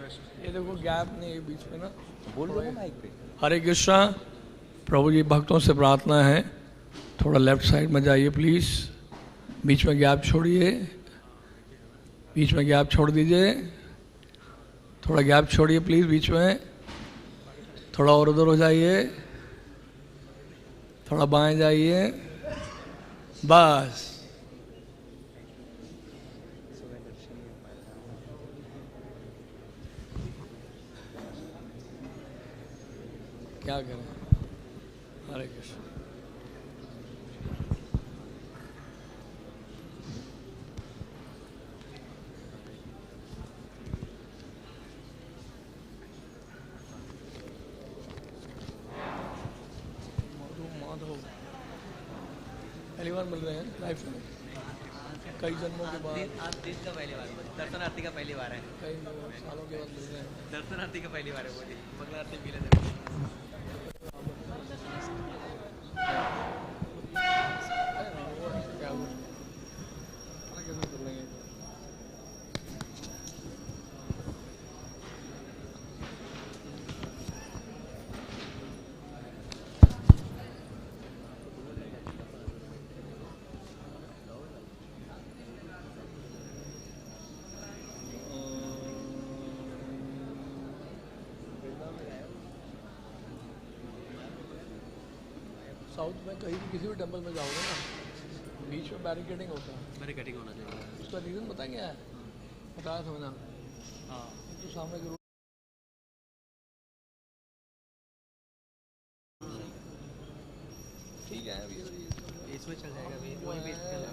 ये देखो गैप नहीं है बीच में ना, बोल दो माइक पे। हरे कृष्णा। प्रभु जी भक्तों से प्रार्थना है थोड़ा लेफ्ट साइड में जाइए प्लीज़, बीच में गैप छोड़िए, बीच में गैप छोड़ दीजिए, थोड़ा गैप छोड़िए प्लीज़ बीच में, थोड़ा और उधर हो जाइए, थोड़ा बाएं जाइए, बस। क्या करें, हरे कृष्ण। पहली बार मिल रहे हैं लाइफ में, कई जन्मों के बाद। आज दिन का पहली बार, दर्शनार्थी का पहली बार है। कई सालों के बाद मिल रहे हैं। दर्शनार्थी का पहली बार है, बोलिए मंगलारती मिले थे। साउथ में कहीं भी किसी भी टेम्पल में जाओगे ना, बीच में बैरिकेडिंग होता है। बैरिकेडिंग होना चाहिए। उसका रीज़न पता क्या है? बताया था मैंने। हाँ, तो सामने जरूर ठीक है। अभी इसमें चल जाएगा, अभी वहीं पे चल जाएगा।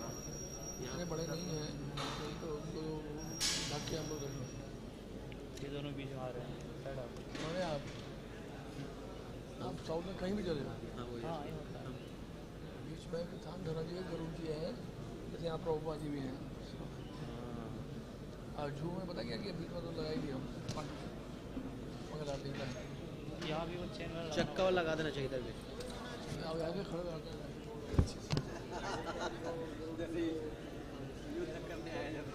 इतने बड़े नहीं हैं, नहीं तो उनको ढक के हम लोग देंगे। ये दोनों बीच में आ रहे हैं। अरे आप साउथ में कहीं भी चले जाओ, हाँ बीच में थान धरा जी गरुड़ जी है, जैसे यहाँ प्रभुपा जी भी हैं। और जू में पता क्या बीच में तो लगा ही दिया मगर आते ही यहाँ भी वो चैनल चक्का लगा देना चाहिए था। आप आगे खड़े रहते हैं करने आए जब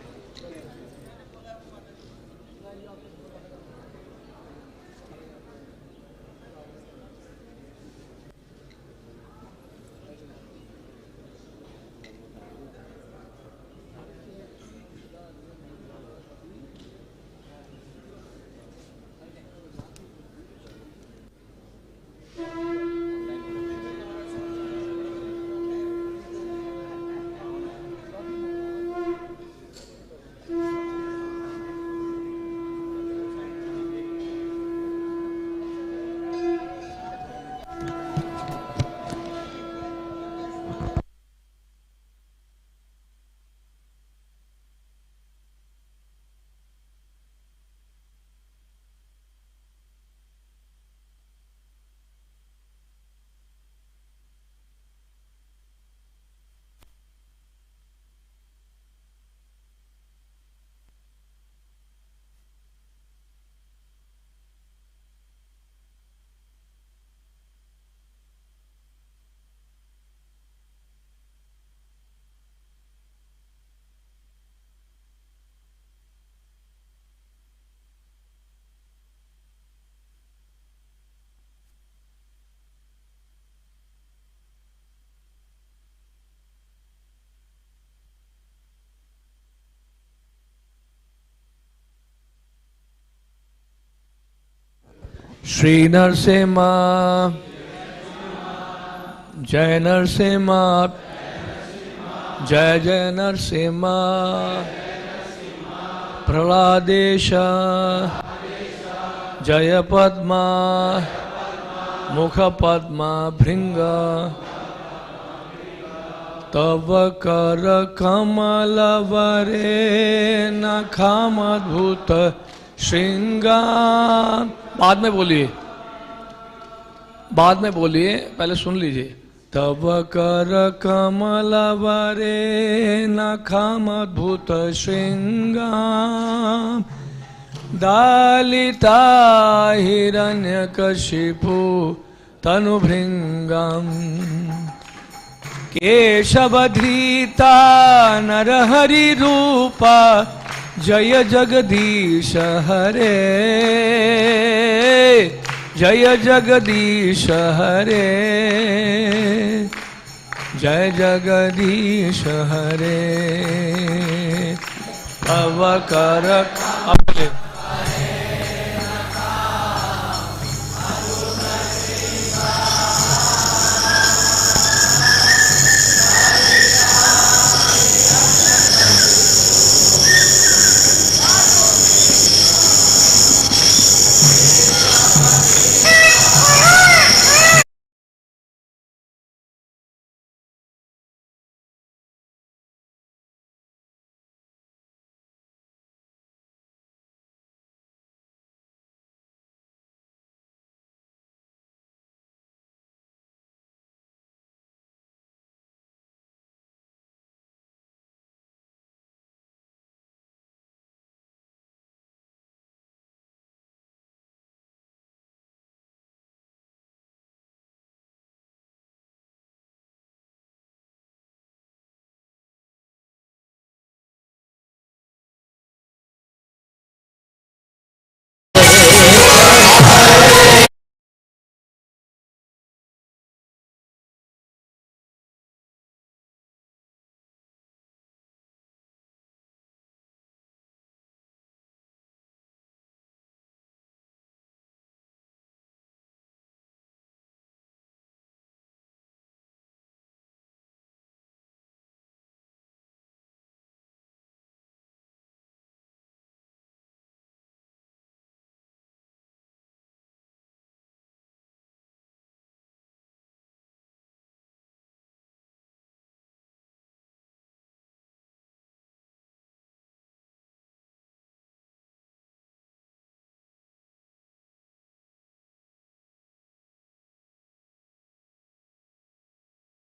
श्री नरसिम्हा जय नरसिम्हा जय जय नरसिम्हा प्रहलादेश जय पद्मा मुख पद्मा भृंग तव कर कमल वरे नखामद्भुत श्रृंगा। बाद में बोलिए, बाद में बोलिए, पहले सुन लीजिए। तव कर कमल वरे नखामद्भुत श्रृंगा दालिता हिरण्यकशिपु तनुभृंगम् केशवधृता नरहरि रूपा जय जगदीश हरे, जय जगदीश हरे, जय जगदीश हरे। भव कर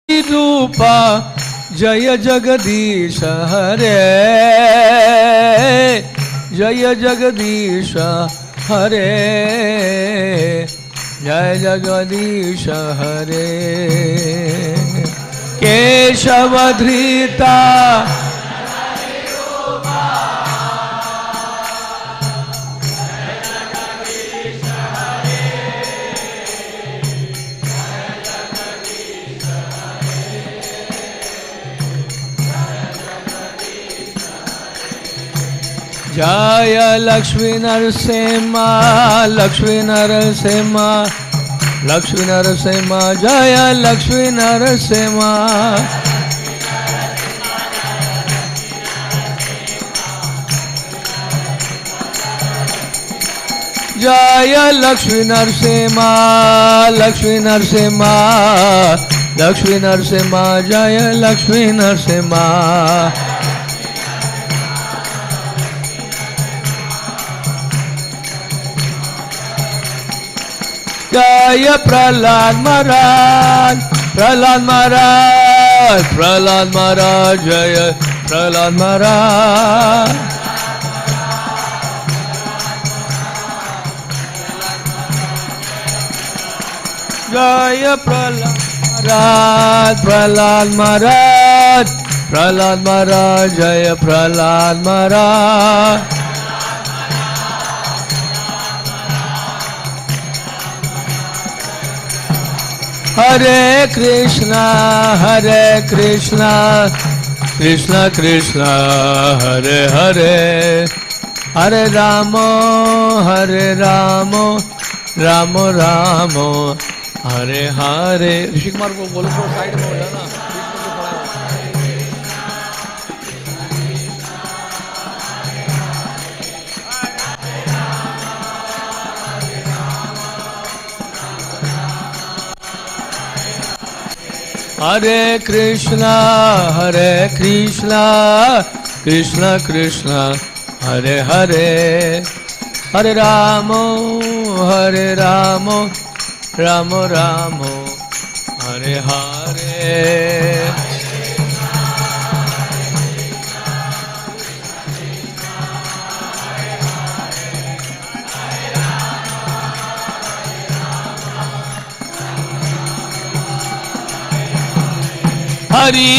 रूपा जय जगदीश हरे, जय जगदीश हरे, जय जगदीश हरे। केशवधृता जय लक्ष्मी नरसिम्हा, लक्ष्मी नरसिम्हा, लक्ष्मी नरसिम्हा, जय लक्ष्मी नरसिम्हा। जय लक्ष्मी नरसिम्हा, लक्ष्मी नरसिम्हा, लक्ष्मी नरसिम्हा, जय लक्ष्मी नरसिम्हा। जय प्रहलाद महाराज, प्रहलाद महाराज, प्रहलाद महाराज, जय प्रहलाद महाराज। जय प्रहलाद महाराज, प्रहलाद महाराज, प्रहलाद महाराज, जय प्रहलाद महाराज। हरे कृष्णा कृष्णा कृष्णा हरे हरे, हरे राम राम राम हरे हरे। ऋषि कुमार को बोलो थोड़ा साइड में हो जाना। हरे कृष्णा कृष्णा कृष्णा हरे हरे, हरे राम राम राम हरे हरे। हरि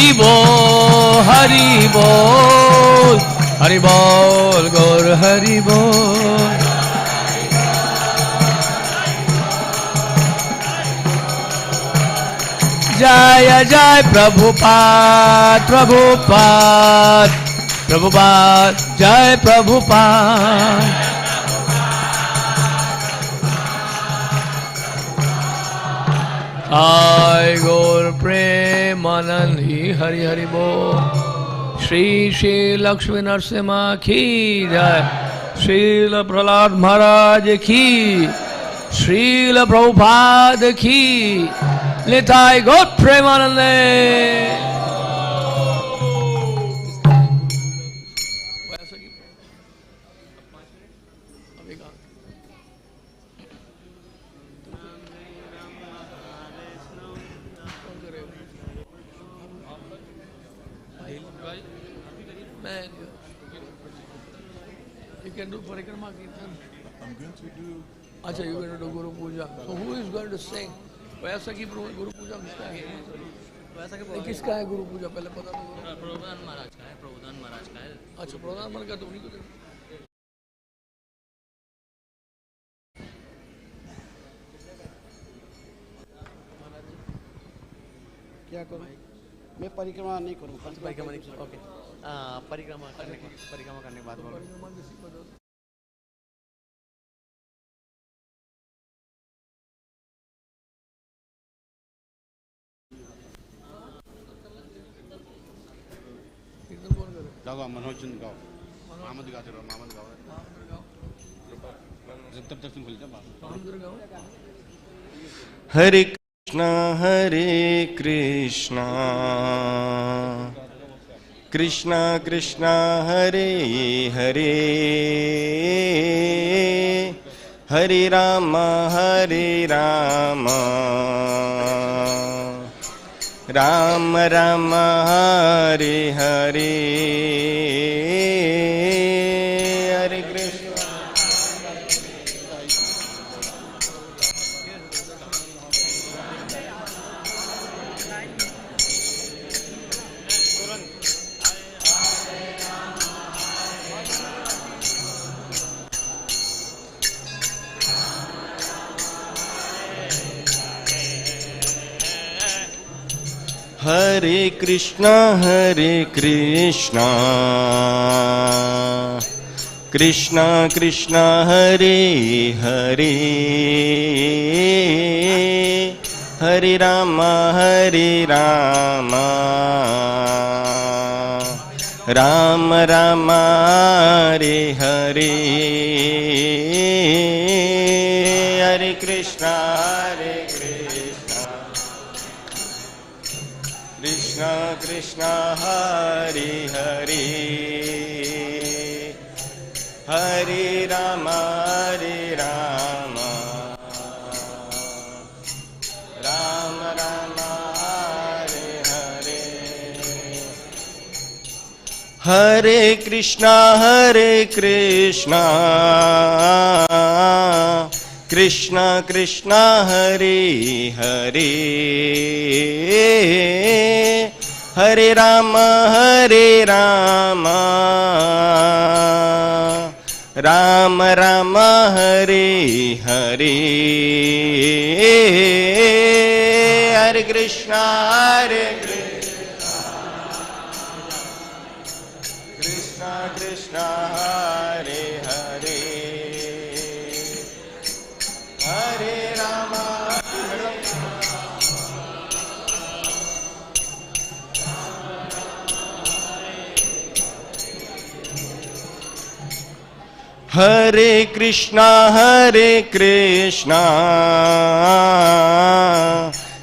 बोल हरि बोल गौर हरि बोल। जय जय प्रभुपाद प्रभुपाद प्रभुपाद जय प्रभुपाद। आय गौर प्रेमानंद ही हरि हरि बोल। श्री श्री लक्ष्मी नरसिम्हा की जय। श्रील प्रहलाद महाराज की, श्रील प्रभुपाद की, निताय गौर प्रेमानंदे। परिक्रमा कीर्तन। I'm going to do. अच्छा, you going to do Guru Puja. So who is going to sing? वैसा की गुरु पूजा किसका है? वैसा के किसका है गुरु पूजा पहले पता तो। प्रभुदान महाराज का है, प्रभुदान महाराज का है। अच्छा, प्रभुदान महाराज का तो उन्हीं को दे। क्या करूं? मैं परिक्रमा नहीं करूं। परिक्रमा नहीं, ओके। परिक्रमा करने के बाद बोलो। गाओ मनोज गाओ, मामद गाते रहो, मामद गाओ। जब तक तुम भूल जाओ। हरे कृष्णा कृष्णा कृष्णा हरे हरे, हरे राम राम राम हरे हरे, हरे कृष्ण। हरे कृष्णा कृष्णा कृष्णा हरे हरे, हरे राम राम राम हरे हरे, हरे कृष्णा कृष्णा कृष्णा हरे हरे, हरे राम राम राम हरे हरे, हरे कृष्णा कृष्णा कृष्णा हरे हरे, हरे राम राम राम हरे हरे, हरे कृष्णा कृष्णा कृष्णा हरे हरे, हरे राम हरे कृष्णा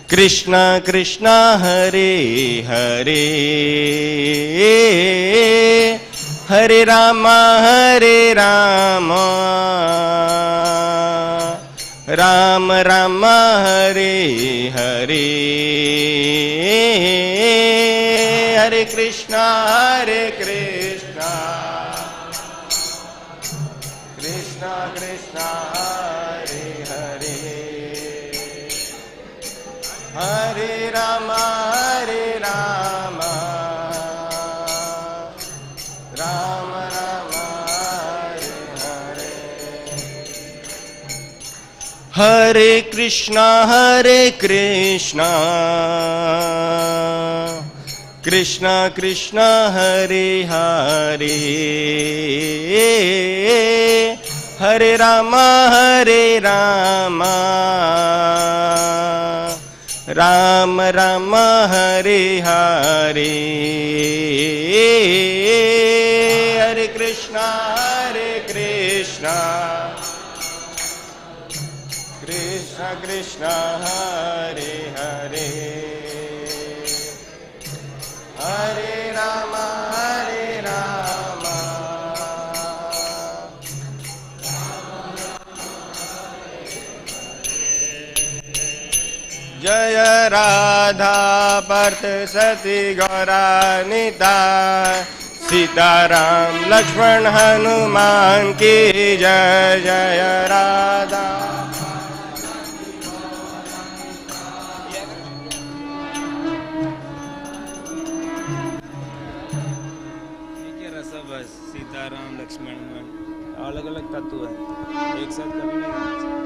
कृष्णा कृष्णा हरे हरे, हरे राम राम राम हरे हरे, हरे कृष्णा कृष्णा कृष्णा हरे हरे, हरे Ram Ram Hare Krishna, Krishna Krishna, Hare Hare, Hare Rama, Rama Rama, Hare Hare, Hare Krishna, Krishna Krishna, Hare Hare, Hare Rama, Jaya Radha Parthasarthi Gauranita, Sita Ram Lakshman Hanuman ki Jai. Jaya Radha. बस सीताराम लक्ष्मण अलग अलग तत्व है, एक साथ कभी नहीं गाना चाहिए।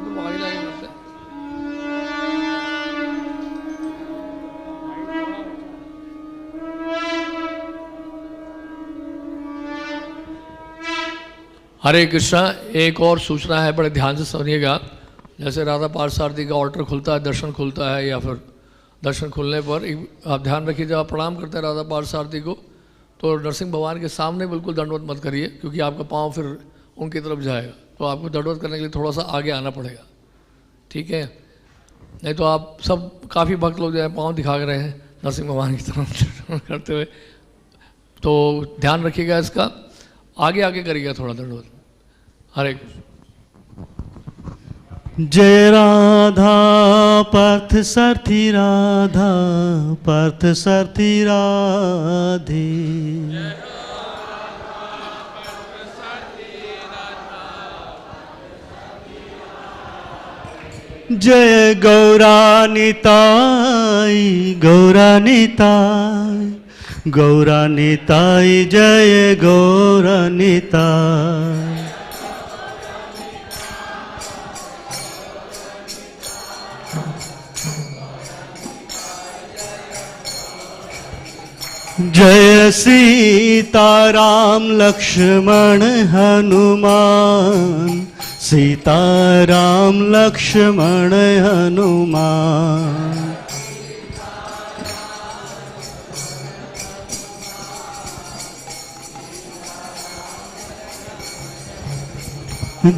पर आगे जाके करते हैं। हरे कृष्णा। एक और सूचना है, बड़े ध्यान से सुनिएगा। जैसे राधा पार्थसारथी का ऑल्टर खुलता है, दर्शन खुलता है, या फिर दर्शन खुलने पर आप ध्यान रखिए, जब आप प्रणाम करते हैं राधा पार्थसारथी को तो नरसिंह भगवान के सामने बिल्कुल दंडवत मत करिए, क्योंकि आपका पाँव फिर उनकी तरफ जाएगा। तो आपको दंडवत करने के लिए थोड़ा सा आगे आना पड़ेगा, ठीक है? नहीं तो आप सब काफ़ी भक्त लोग जो है पाँव दिखा रहे हैं नरसिंह भगवान की तरफ करते हुए, तो ध्यान रखिएगा इसका। आगे आगे करिएगा थोड़ा दंडवत। हरे कृष्ण। जय राधा पार्थसारथी राधा पार्थसारथी राधे। जय गौरानिताय गौरानिताय गौरानिताय जय गौरानिताय। जय सीताराम लक्ष्मण हनुमान सीताराम लक्ष्मण हनुमान।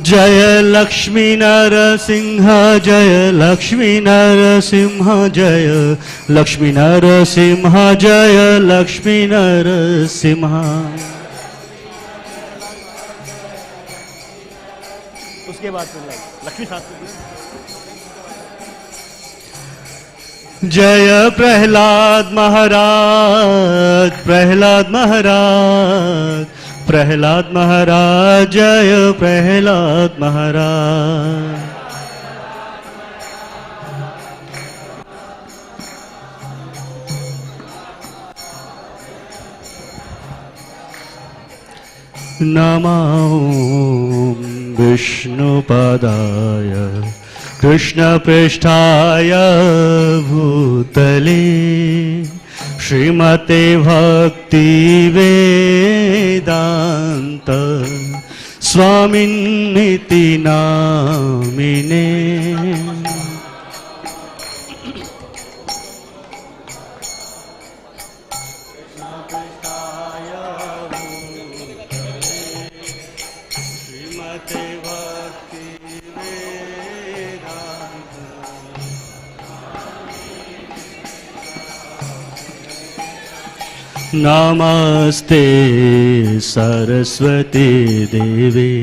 जय लक्ष्मी नरसिंह जय लक्ष्मी नरसिंह जय लक्ष्मी नरसिंह जय लक्ष्मी नरसिंह। उसके बाद लक्ष्मी शास्त्री। जय प्रहलाद महाराज प्रहलाद महाराज प्रहलाद महाराज जय प्रहलाद महाराज। नमो विष्णुपदाय कृष्णपृष्ठाय भूतले श्रीमते भक्ति वेदांत स्वामिन्निति नामिने। नमस्ते सरस्वती देवी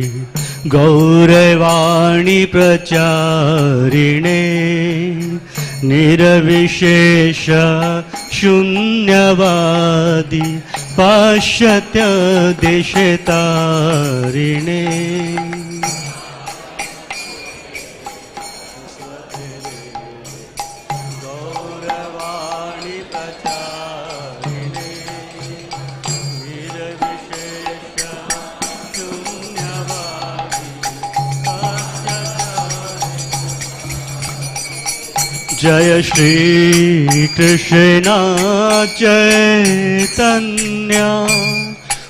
गौरवाणी प्रचारिणे निर्विशेष शून्यवादी पाश्चात्य देशतारिणे। जय श्री कृष्ण चैतन्य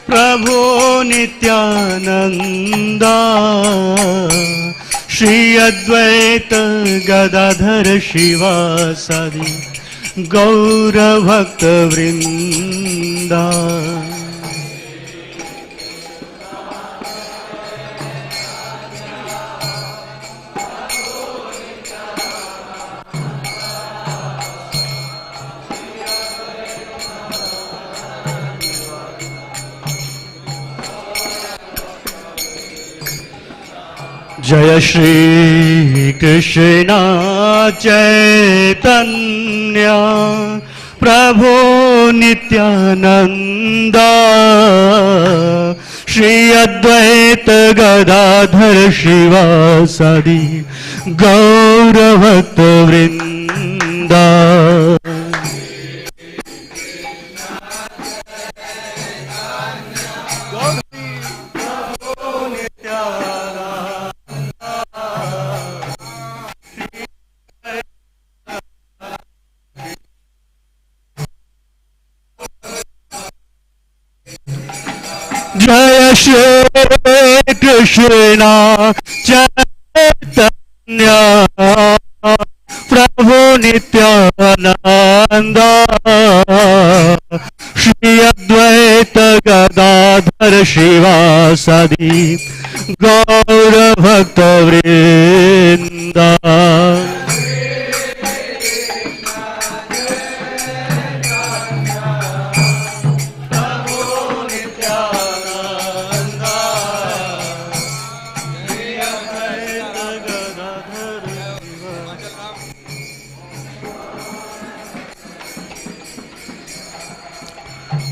प्रभु नित्यानंद श्री अद्वैत गदाधर शिवासादि गौर भक्त वृंदा। जय श्री कृष्ण चैतन्य प्रभु नित्यानंद श्री अद्वैत गदाधर शिवासादि गौर भक्त वृंदा। जय श्री कृष्ण चैतन्य प्रभु नित्यानंद श्री अद्वैत गदाधर शिवासादि गौर भक्त वृंदा।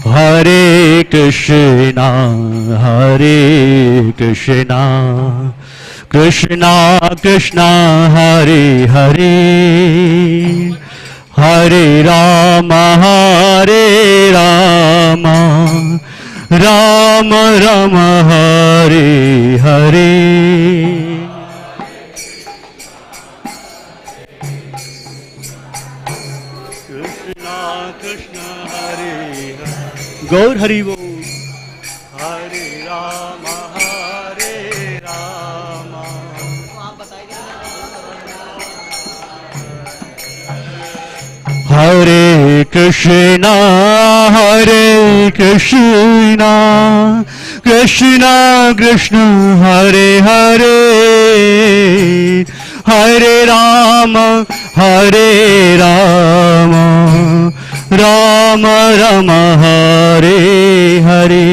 हरे कृष्णा कृष्णा कृष्णा हरे हरे हरे राम राम राम हरे हरे। गौर हरि बोल। हरे राम हरे कृष्णा कृष्णा कृष्णा हरे हरे हरे राम राम राम हरे हरे।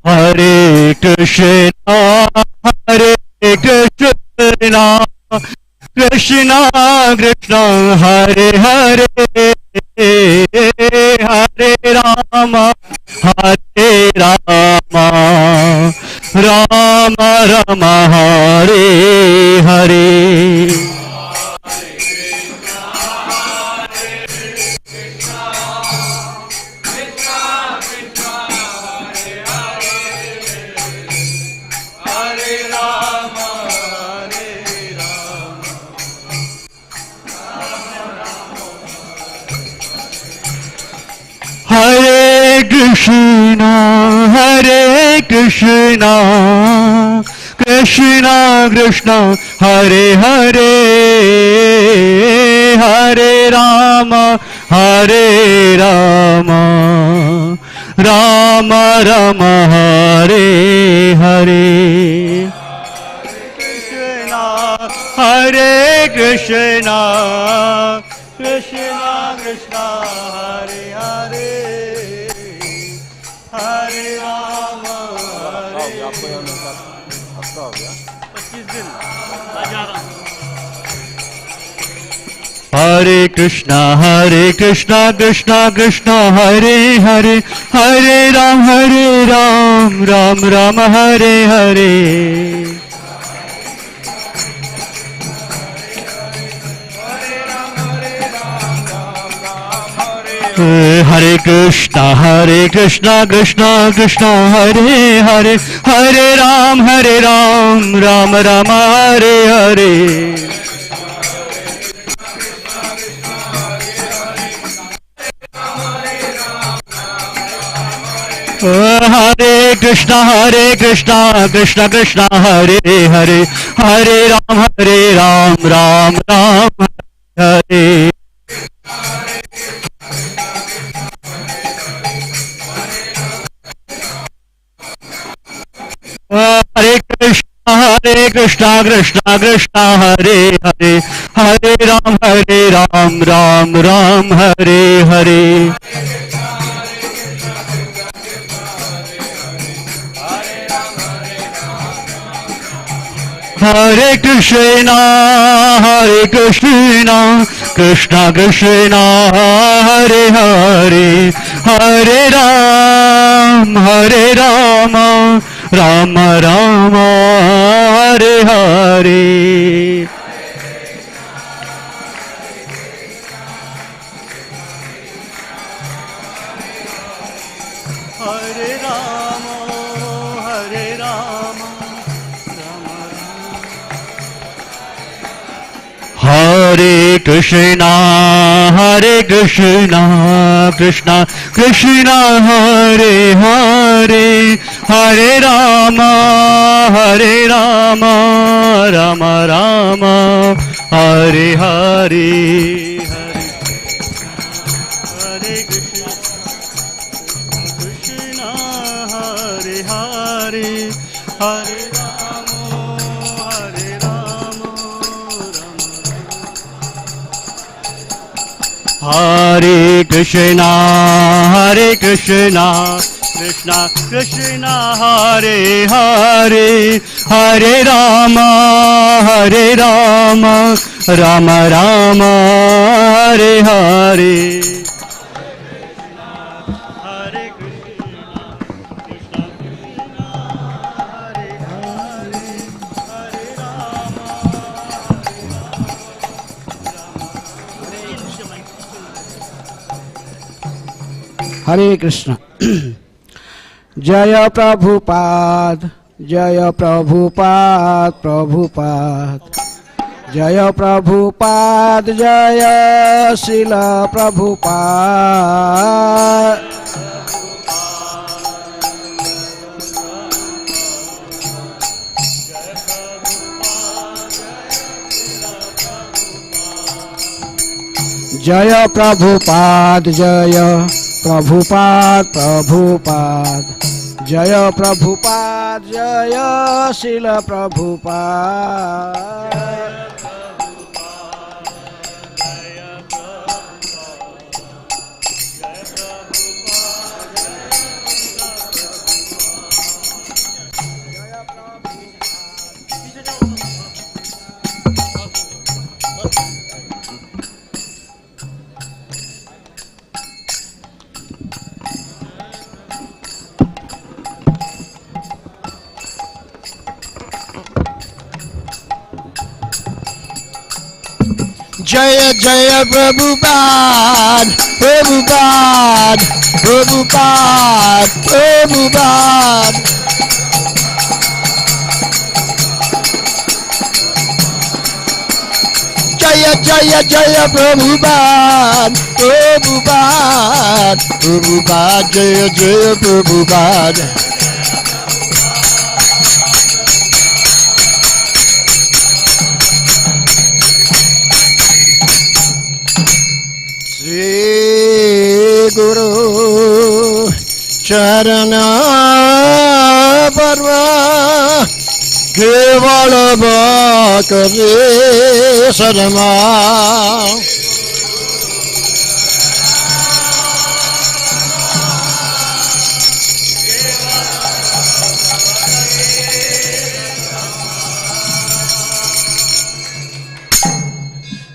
हरे कृष्णा कृष्णा कृष्णा हरे हरे हरे राम राम राम हरे हरे। हरे कृष्णा कृष्णा कृष्णा हरे हरे हरे राम राम राम हरे हरे। हरे कृष्णा कृष्णा कृष्णा हरे हरे हरे राम हरे कृष्णा कृष्णा कृष्णा हरे हरे हरे राम राम राम हरे हरे। हरे कृष्णा कृष्णा कृष्णा हरे हरे हरे राम राम राम हरे हरे। हरे कृष्णा कृष्णा कृष्णा हरे हरे हरे राम राम राम हरे। हरे कृष्णा कृष्णा कृष्णा हरे हरे हरे राम राम राम हरे हरे। हरे Krishna Krishna Krishna Hare Hare Hare Ram Ram Ram Hare Hare. Hare Rama, Hare Rama, Rama Rama. Hare Krishna, Krishna Krishna, Hare Hare, Hare Rama, Rama Rama, Hare Hare. Hare Krishna, Krishna Hare Hare, Hare Rama, Rama Hare Krishna, Krishna Krishna, Hare Hare, Hare Rama, Rama Rama, Hare Hare. Hare Krishna, Krishna Krishna, Hare Hare, Hare Rama, हरे कृष्ण. जय प्रभुपाद, जय प्रभुपाद, प्रभुपाद. जय प्रभुपाद, जय श्रील प्रभुपाद. जय प्रभुपाद, जय प्रभुपाद, प्रभुपाद. जय प्रभुपाद, जय श्रील प्रभुपाद. जय जय प्रभुपाद, प्रभुपाद, प्रभुपाद, प्रभुपाद. जय जय जय प्रभुपाद, प्रभुपाद, प्रभुपाद. जय जय प्रभुपाद. गुरु चरण पर्व केवल करे शर्मा.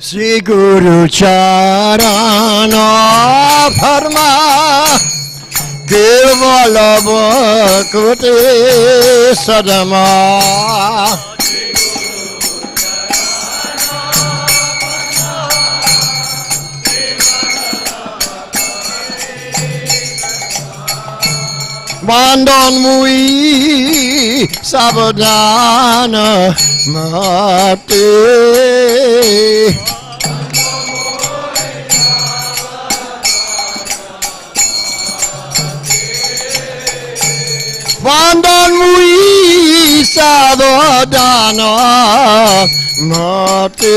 श्री गुरु चरण फरमा केवल भक्ति सदमा. बंधन मुई सावधान माते. बंधन मुई सावधान माते.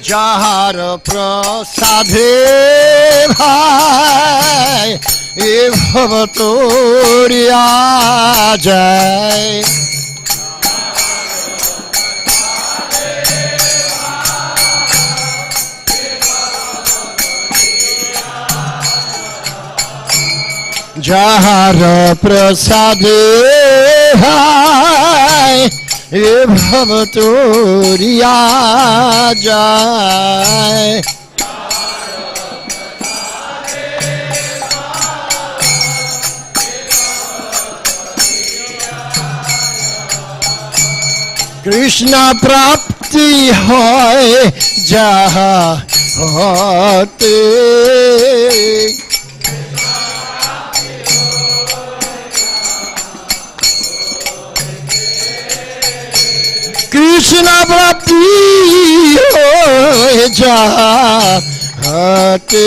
যাহার প্রসাদে ভাই এ ভব তোরিয়া যায়। যাহার প্রসাদে ভাই এ ভব তোরিয়া যায়। Krishna prapti hoy jaha hote Krishna prapti hoy jaha hote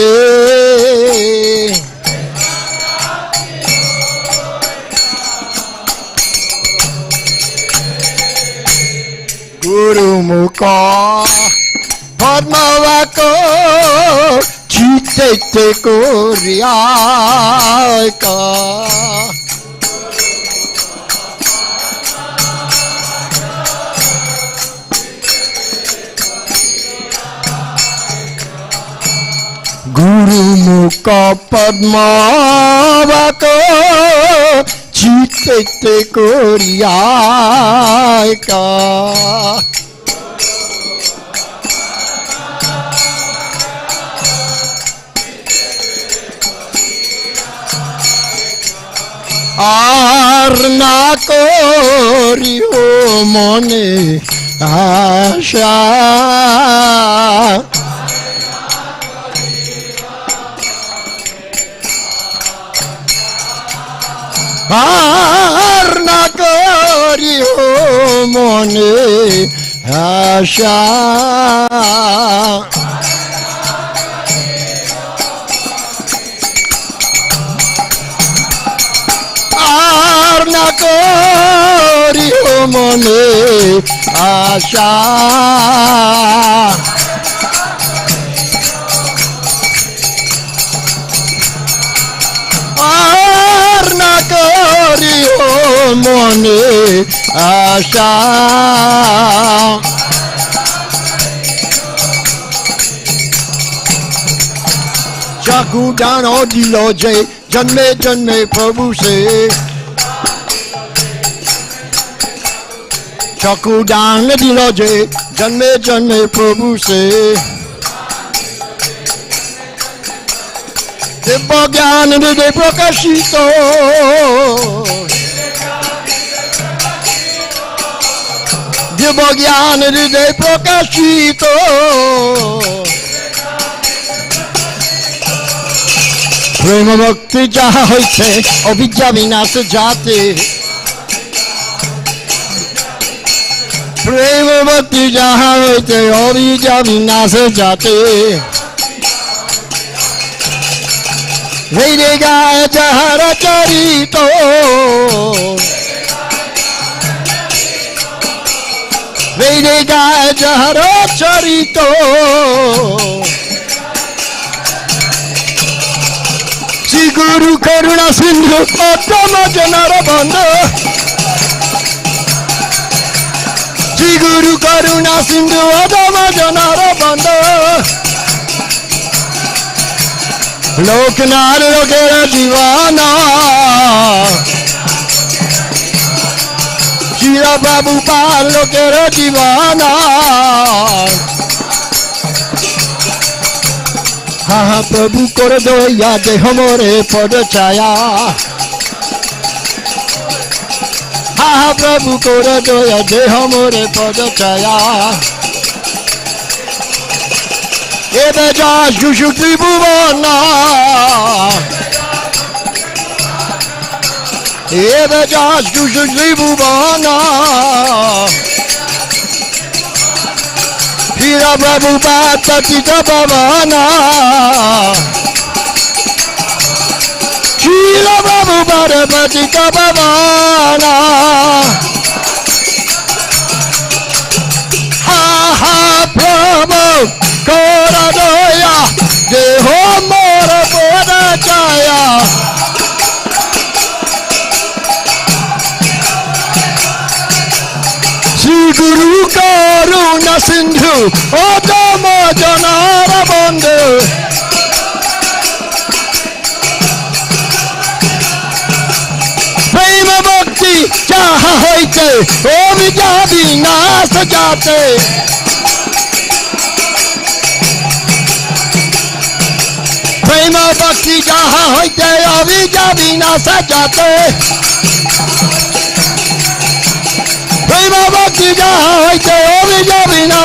Guru Mukha Padmavako Chitete Koryaka Guru Mukha Padmavako Chitete Koryaka Arna koriyo mone asha Arna koriyo mone asha Arna koriyo mone asha Arna koriyo mone asha Chakudan odiloje janme janme Prabhu se Chakudan odiloje janme janme Prabhu se Divya Gyan Hriday Prakashito Divya Gyan Hriday Prakashito Prema Bhakti jaha hoite Abhijja vinas jate Prema Bhakti jaha hoite Abhijja vinas jate Vedic jahara charito Vedic jahara charito Sri Guru Karuna Sindhu Uttama Janara Bandha Sri Guru Karuna Sindhu Uttama Janara Bandha Loknath Lokera Divana Shira Prabhupada Lokera Divana Ha ha Prabhu kor doya de hamore pad chaya Ha ha Prabhu kor doya de hamore pad chaya Ebe jas jushuk tribhuvana Ebe jas jushuk tribhuvana Hira Prabhupada Patita Pavana Hira Prabhupada Patita Pavana Ha ha Prabhu Kora doya deho mora poda chaya Sri Guru Karuna Sindhu Uttama Janara Bandha Prema Bhakti jaha hoite Abhijja vinas jate Prema Bhakti jaha hoite Abhijja vinas jate Prema Bhakti jaha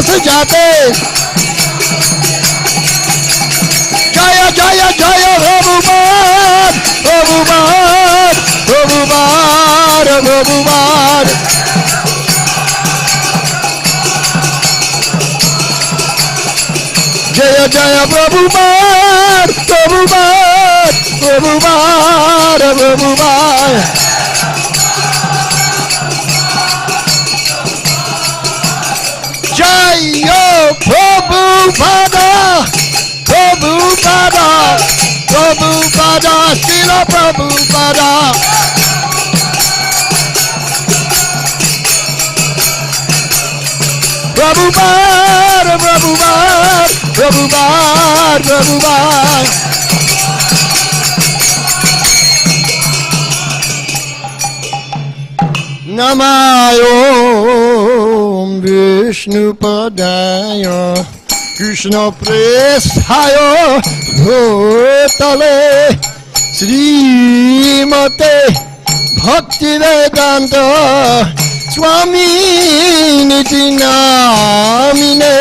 बस जाते जय जय जय प्रभुपाद प्रभुपाद प्रभुपाद प्रभुपाद जय जय प्रभुपाद प्रभुपाद प्रभुपाद प्रभुपाद जय प्रभुपादा प्रभुपादा प्रभुपादा श्रील प्रभुपादा प्रभुपाद प्रभुपाद प्रभुपाद प्रभुपाद नमायो विष्णुपदाय कृष्ण प्रेष्ठाय भूतले श्रीमते भक्तिवेदांत स्वामी निति नामिने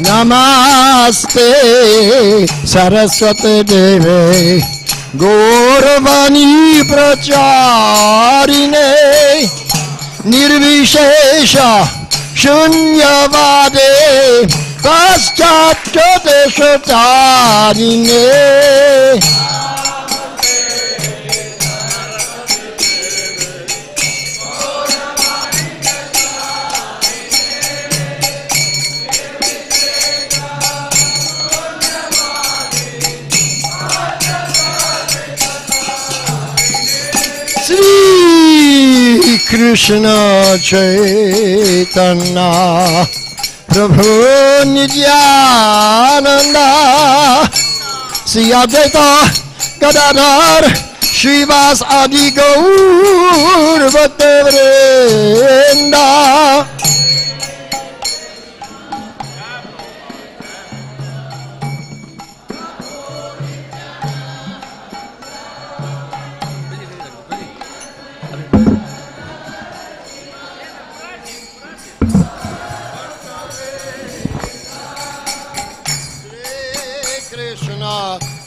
नमस्ते सरस्वती देवे गौरवाणी प्रचारिणे निर्विशेष शून्यवादे पाश्चात्य देशतारिणे कृष्ण चैतन्य प्रभु नित्यानंद श्री अद्वैत गदाधर श्रीवास आदि गौर भक्तवृंद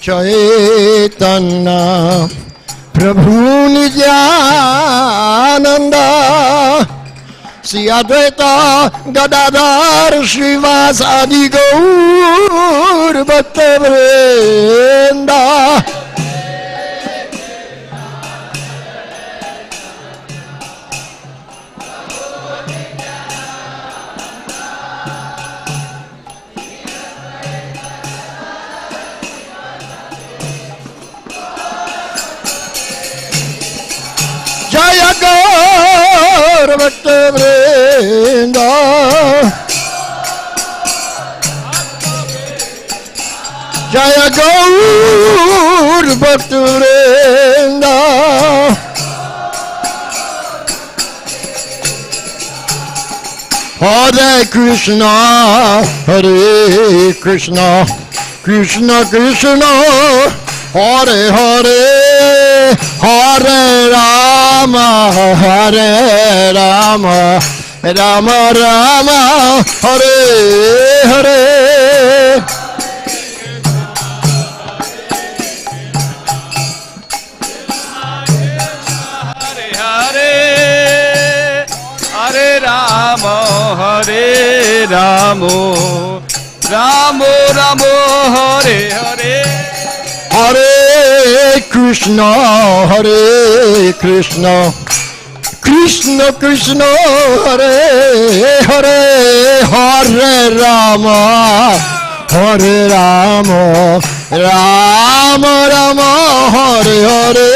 चैतन्य प्रभु नित्यानंद श्री अद्वैत गदाधर श्रीवास आदि गौर भक्तवृंद जय गौर भक्तवृंद जय गौर भक्तवृंद हरे Krishna Krishna Krishna Hare Hare Hare Ram Ram Ram Hare Hare Hare Ram Ram Ram Hare Hare Hare Krishna Krishna Krishna Hare Hare Hare Ram Ram Ram Hare Hare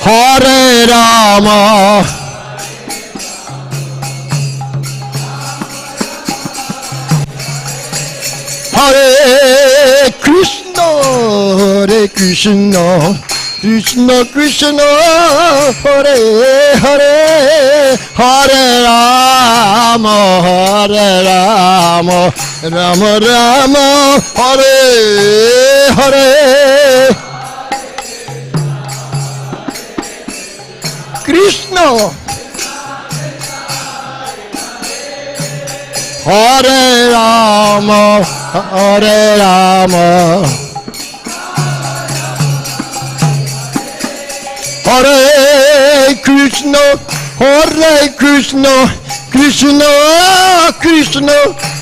Hare Ram Hare Krishna, Hare Krishna, Krishna Krishna, Hare Hare, Hare Rama, Hare Rama, Rama Rama, Hare Hare. Krishna, Hare Rama, Hare Rama, Hare Krishna, Hare Krishna, Krishna Krishna,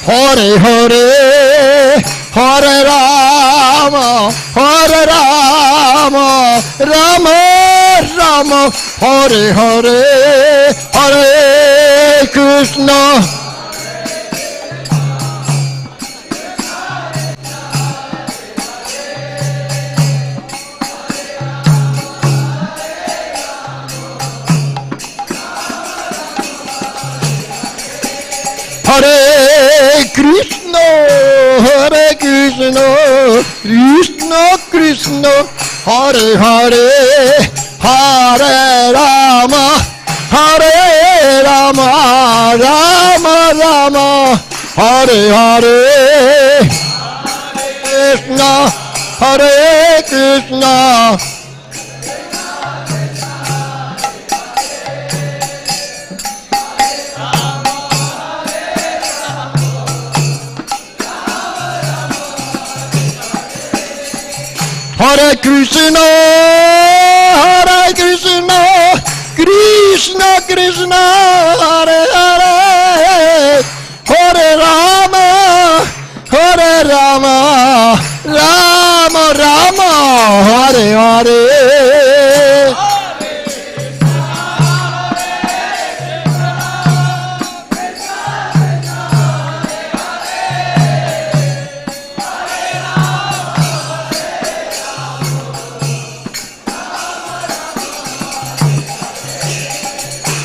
Hare Hare, Hare Rama, Hare Rama, Rama Rama, Hare Hare, Hare Krishna. Hare Krishna, Hare Krishna, Krishna Krishna, Hare Hare, Hare Rama, Hare Rama, Rama Rama, Hare Hare, Krishna, Hare Krishna. Hare Krishna, Hare Krishna, Krishna Krishna, Hare Hare, Hare Rama, Hare Rama, Rama Rama, Hare Hare.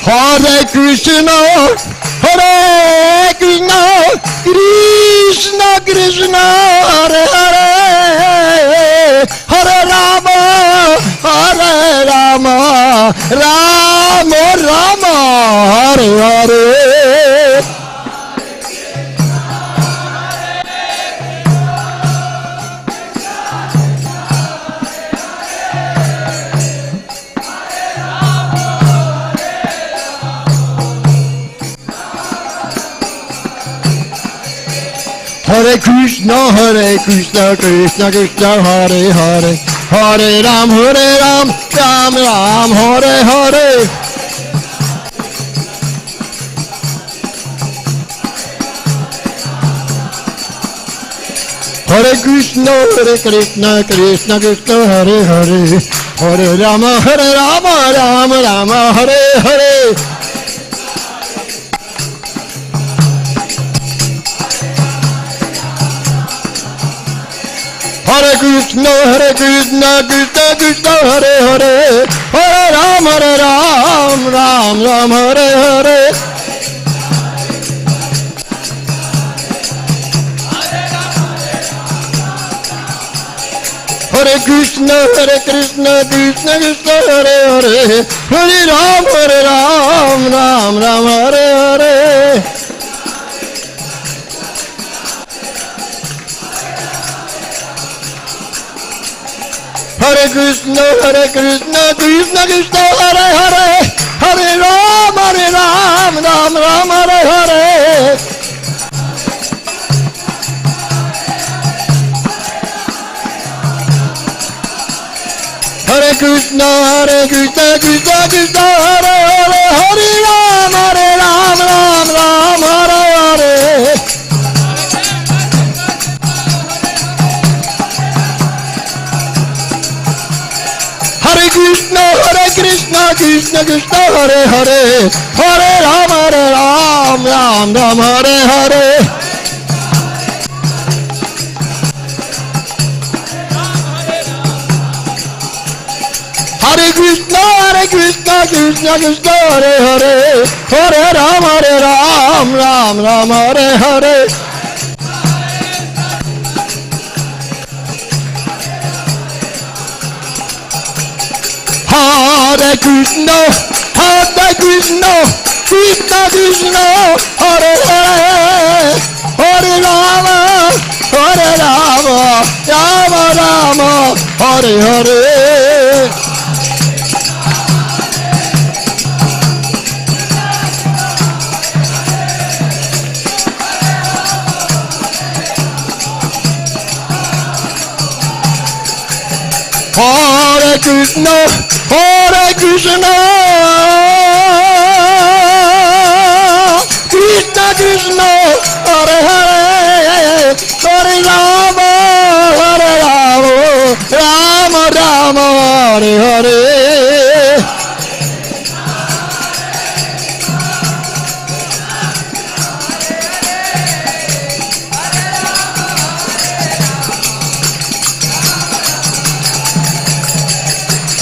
Hare Krishna, Hare Krishna, Krishna Krishna, Hare Hare, Hare Rama, Hare Rama, Rama Rama, Hare Hare. Hare Krishna, Krishna Krishna, Hare Hare, Hare Ram, Ram Ram, Hare Hare. Hare Krishna, Krishna Krishna, Hare Hare, Hare Rama, Rama Rama, Hare Hare. Hare Krishna, Krishna Krishna, Hare Hare, Hare Ram, Ram Ram, Hare Hare. Hare Krishna, Krishna Krishna, Hare Hare, Hare Ram, Ram Ram, Hare Hare. Hare Krishna, Krishna Krishna, Hare Hare, Hare Ram, Ram Ram, Hare Hare. Hare Krishna, Krishna Krishna, Hare Hare, Hare Ram, Ram Ram, Hare Hare. Hare Krishna, Krishna Krishna, Hare Hare, Hare Ram, Ram Ram, Hare Hare. Hare Krishna, Krishna Krishna, Hare Hare, Hare Ram, Ram Ram, Hare Hare. Hare Krishna, Krishna Krishna, Hare Hare, Hare Rama, Rama Rama, Hare Hare. Hare Krishna, Krishna Krishna, Hare Hare, Hare Rama, Rama Rama, Hare Hare.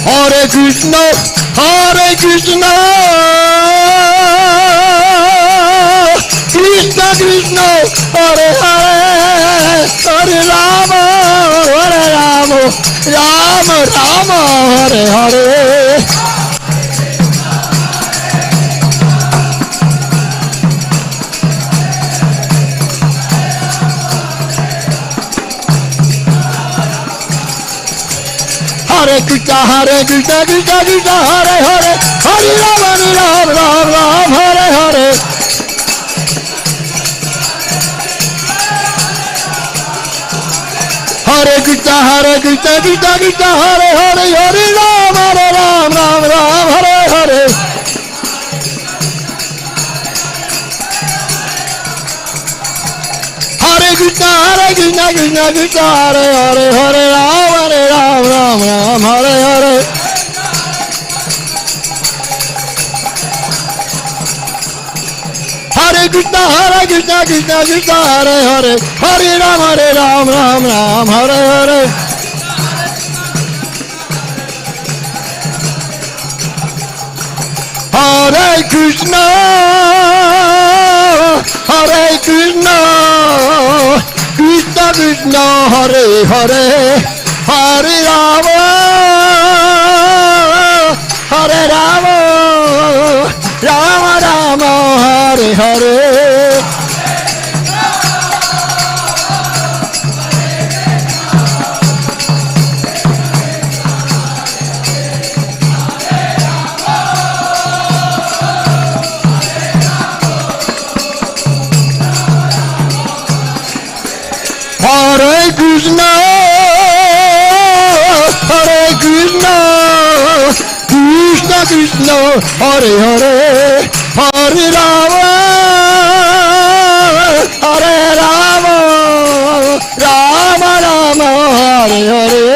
Hare Krishna, Krishna Krishna, Hare Hare, Hare Rama, Rama Rama, Hare Hare. Hare Krishna, Krishna Krishna, Hare Hare, Hare Rama, Rama, Hare Hare. Hare Krishna, Krishna Krishna, Hare Hare, Hare Rama, Rama, Hare Hare. Hare Krishna, Krishna Krishna, Hare Hare, Hare Rama, Rama, Hare Hare. Hare Krishna, Krishna Krishna, Hare Hare, Hare Rama, Rama, Hare Hare. Hare Krishna, Krishna Krishna, Hare Hare, Hare Rama, Rama Rama, Hare Hare. Hare Krishna, Krishna Krishna, Hare Hare, Hare Rama, Rama Rama, Hare Hare.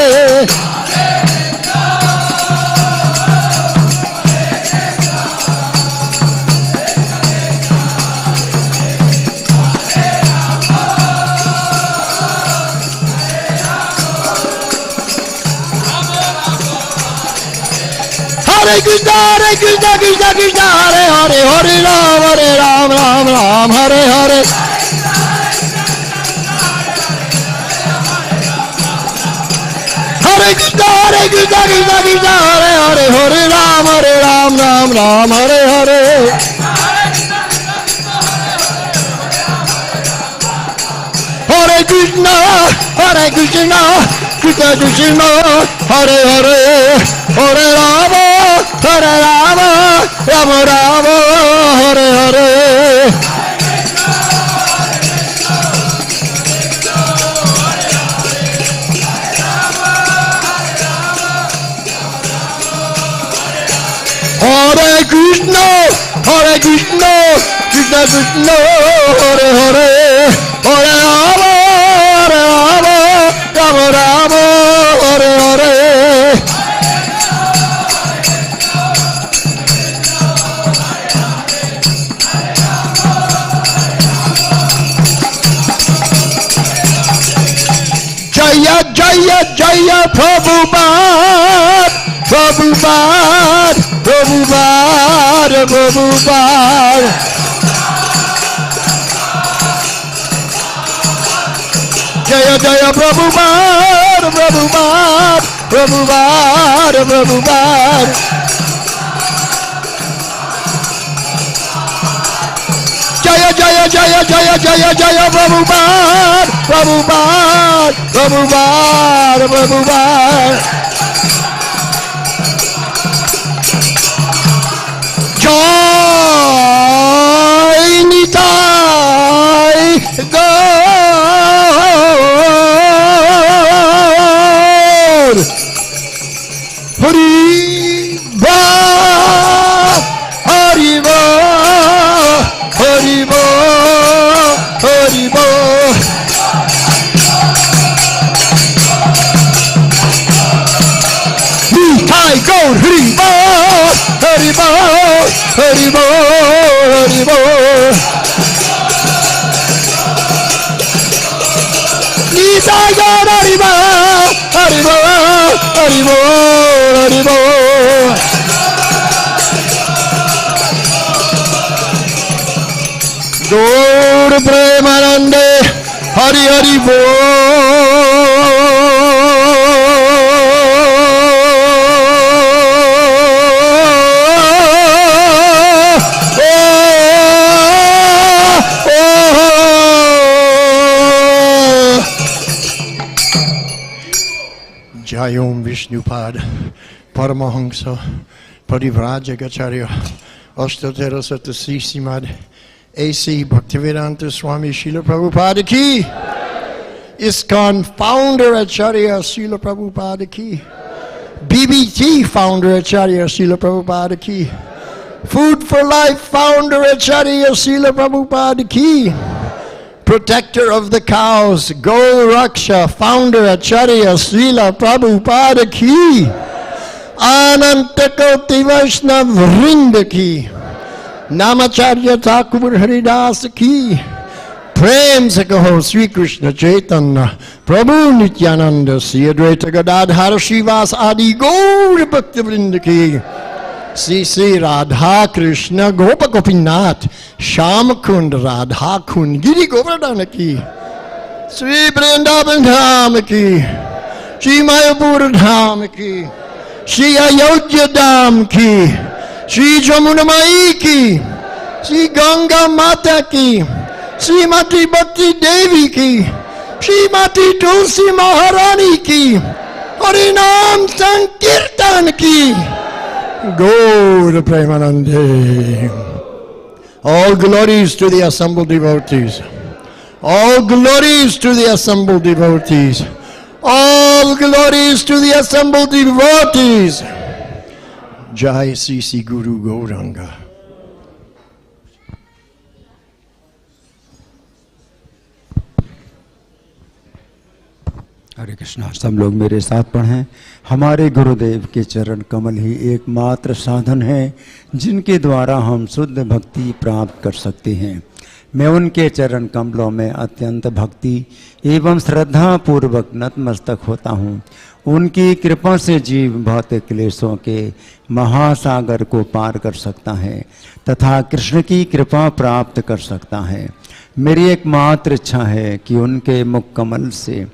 Hare Krishna, Krishna Krishna, Hare Hare, Hare Rama, Rama, Hare Hare. Hare Krishna, Krishna Krishna, Hare Hare, Hare Rama, Rama, Hare Hare. Hare Krishna, Krishna Krishna, Hare Hare, Hare Rama, Rama Rama, Hare Hare. Hare Krishna, Krishna Krishna, Hare Hare, Hare Rama, Rama Rama, Hare Hare. Jaya Jaya Jaya Prabhupada, Prabhupada, Prabhupada, Prabhupada. Jaya Jaya Prabhupada, Prabhupada, Prabhupada, Prabhupada. Jaya, Jaya, Jaya, Jaya, Jaya, Jaya, Prabhupada, Prabhupada, Prabhupada, Prabhupada. Joy Nitai God. Hari Ba, Hari Ba, Hari Ba, Hari Ba. Nitai God, Hari Ba, Hari Ba, Hari Ba, Hari Ba. Nitai God, Hari Ba, Hari Ba, Hari Ba, Hari Ba. Gaur Premanande, Hari Hari Bo. Jayom Vishnupad, Paramahansa, Parivrajagacharya, Ashtotera Satasi Simad, A.C. Bhaktivedanta Swami Srila Prabhupada ki, Iskcon founder Acharya Srila Prabhupada ki, BBT founder Acharya Srila Prabhupada ki, Food for Life founder Acharya Srila Prabhupada ki, Protector of the cows, Go Raksha, founder Acharya Srila Prabhupada ki, Anantakoti Vaishnav Vrinda ki, Namacharya Thakur Haridas ki, Prem se kaho Sri Krishna Chaitanya, Prabhu Nityananda, Sri Advaita Gadadhara Shivas Adi Gaur Bhakti Vrinda ki, Sri Radha Krishna Gopa Gopinath Sham Kund Radha Kund Giri Govardhana ki, Sri Vrindavan Dham ki, Sri Mayapur Dham ki, Sri Ayodhya Dham ki, Sri Jamuna Mai ki, Sri Ganga Mata ki, Sri Mati Bhakti Devi ki, Sri Mati Tulsi Maharani ki, Harinam Sankirtan ki. Gaur Premanande. All glories to the assembled devotees. All glories to the assembled devotees. All glories to the assembled devotees. Jai Sisi Guru Gauranga. हरे कृष्णा। सब लोग मेरे साथ पढ़ें। हमारे गुरुदेव के चरण कमल ही एकमात्र साधन है जिनके द्वारा हम शुद्ध भक्ति प्राप्त कर सकते हैं। मैं उनके चरण कमलों में अत्यंत भक्ति एवं श्रद्धा पूर्वक नतमस्तक होता हूँ। उनकी कृपा से जीव भौतिक क्लेशों के महासागर को पार कर सकता है तथा कृष्ण की कृपा प्राप्त कर सकता है। मेरी एकमात्र इच्छा है कि उनके मुख कमल से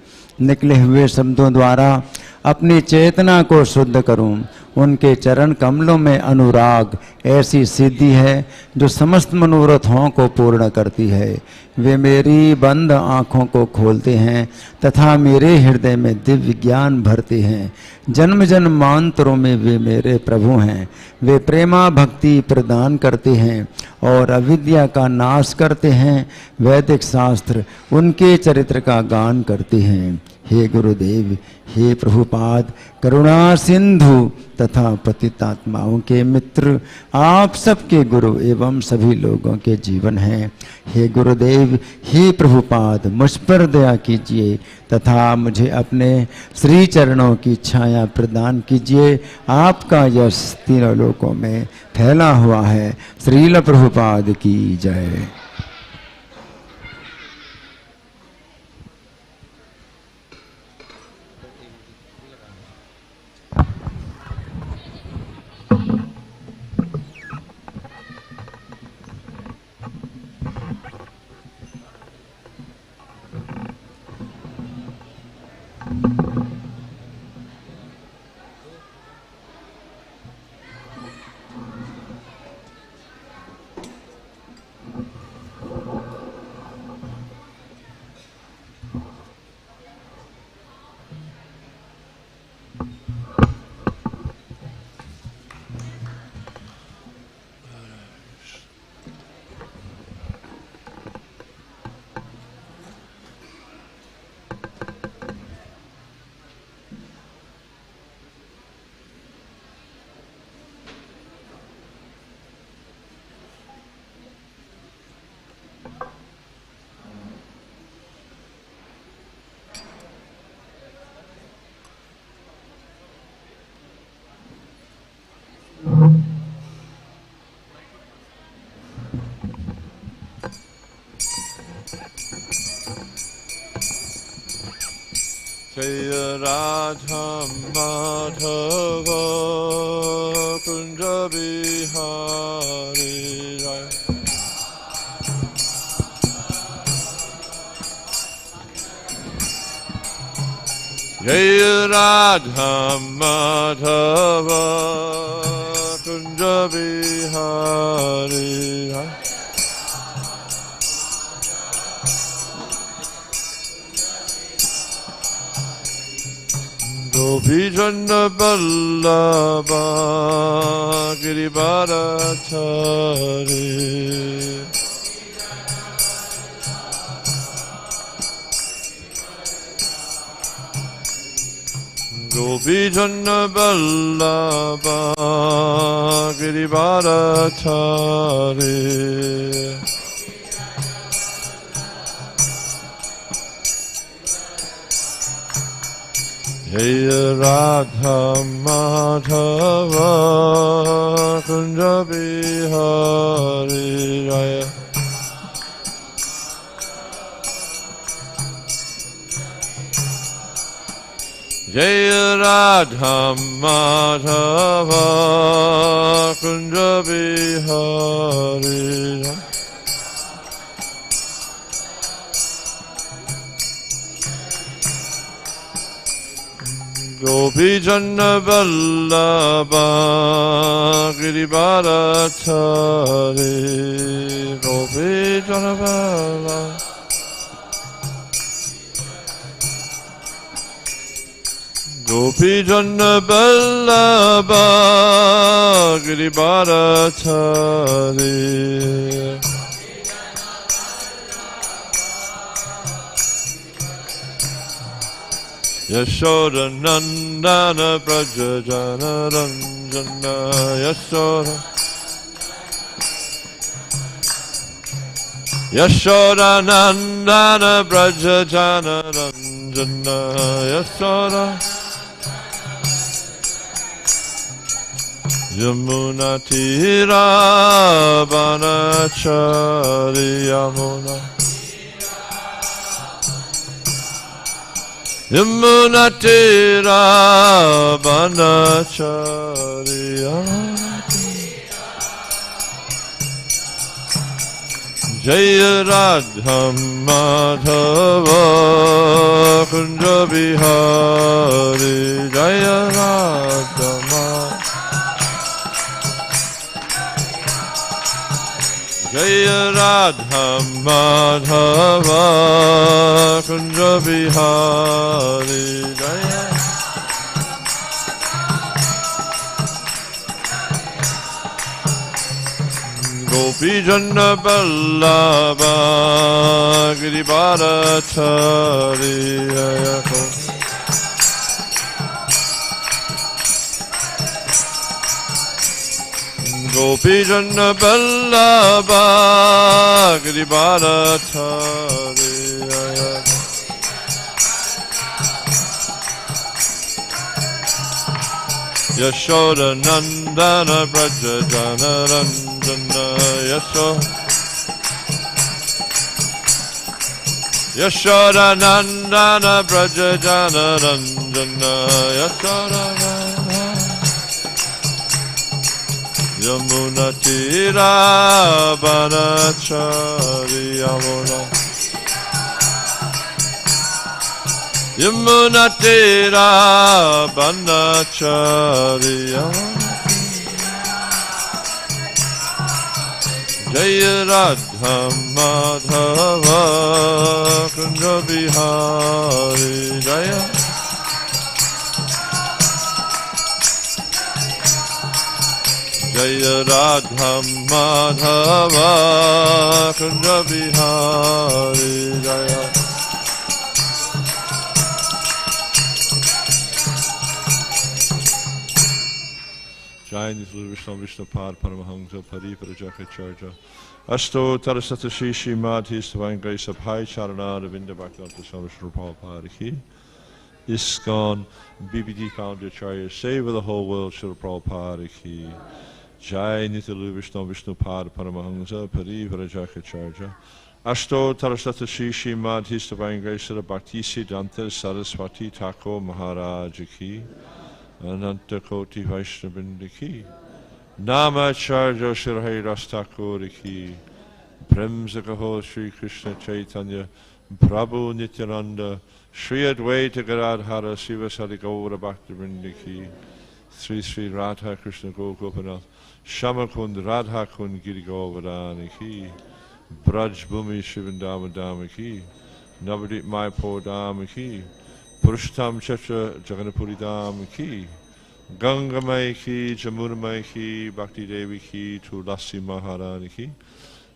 निकले हुए शब्दों द्वारा अपनी चेतना को शुद्ध करूं। उनके चरण कमलों में अनुराग ऐसी सिद्धि है जो समस्त मनोरथों को पूर्ण करती है। वे मेरी बंद आँखों को खोलते हैं तथा मेरे हृदय में दिव्य ज्ञान भरते हैं। जन्म जन्मांतरों में वे मेरे प्रभु हैं। वे प्रेमा भक्ति प्रदान करते हैं और अविद्या का नाश करते हैं। वैदिक शास्त्र उनके चरित्र का गान करते हैं। हे गुरुदेव, हे प्रभुपाद, करुणा सिंधु तथा पतितात्माओं के मित्र, आप सबके गुरु एवं सभी लोगों के जीवन हैं। हे गुरुदेव, हे प्रभुपाद, मुझ पर दया कीजिए तथा मुझे अपने श्री चरणों की छाया प्रदान कीजिए। आपका यश तीनों लोकों में फैला हुआ है। श्रील प्रभुपाद की जय। Jaya Radha Madhava Kunja Bihari Jaya Jaya Radha Madhava Kunja Bihari Jaya Gopijana Vallabha Girivarathari Gopijana Vallabha Girivarathari Jaya Radha Madhava Kunja Bihari Jaya Jaya Radha Madhava Kunja Bihari Jaya Gopijana Vallabha Girivarathari Gopijana Vallabha Gopijana Vallabha Girivarathari Yashoda Nandana Prajajana Ranjana Yashoda Yashoda Nandana Prajajana Ranjana Yashoda Yamuna Tira Vanachari Yamuna Yamuna Tira Vanachari Jaya Radha Madhava Kunja Bihari Jaya Radha Jaya Radha Madhava Kunja Bihari Jaya Gopijana Vallabha Girivarathari Jaya Gopijana Vallabha Girivarathari Yashoda Nandana Prajajana Ranjana Yashoda Nandana Prajajana Ranjana Yashoda Yamuna Tira Vanachari Yamuna Yamuna Tira Vanachari Yamuna Jaya Radha Madhava Kunja Bihari Jaya Jaya Radha Madhava Kunja Bihari Jaya Jai Vishnu Vishnu Pad Paramahamsa Pari Parajaka Charja Asto Tarasata Shishi Madhis Divine Grace of High Charana Ravinda Bhakti Swami Prabhupada Ki Iskcon BBD Founder Acharya Save the whole world Srila Prabhupada Ki Jai Nitya Vishnu Vishnu Pada Paramahamsa Parivarajaka Ashto Tarasata Shishi Madhista Vaingraisara Bhakti Siddhanta Saraswati Thakur Maharaja Ki Ananta Koti Vaishnavrinda Ki Nama Charja Shirhai Rastakuri Ki Premsakaho Sri Krishna Chaitanya Prabhu Nityananda Sri Advaita Gadadhara Sivasadi Gaura Bhaktivinoda Ki Sri Sri Radha Krishna Gopinath Shamakund Radha Kund Giri Govardhana Ki Braj Bhumi Shivandama Dhamma Ki Navadip Mayapur Dhamma Ki Purushtam Chatra Jaganapuri Dhamma Ki Ganga Mai Ki Jamuna Mai Ki Bhakti Devi Ki Tulasi Maharani Ki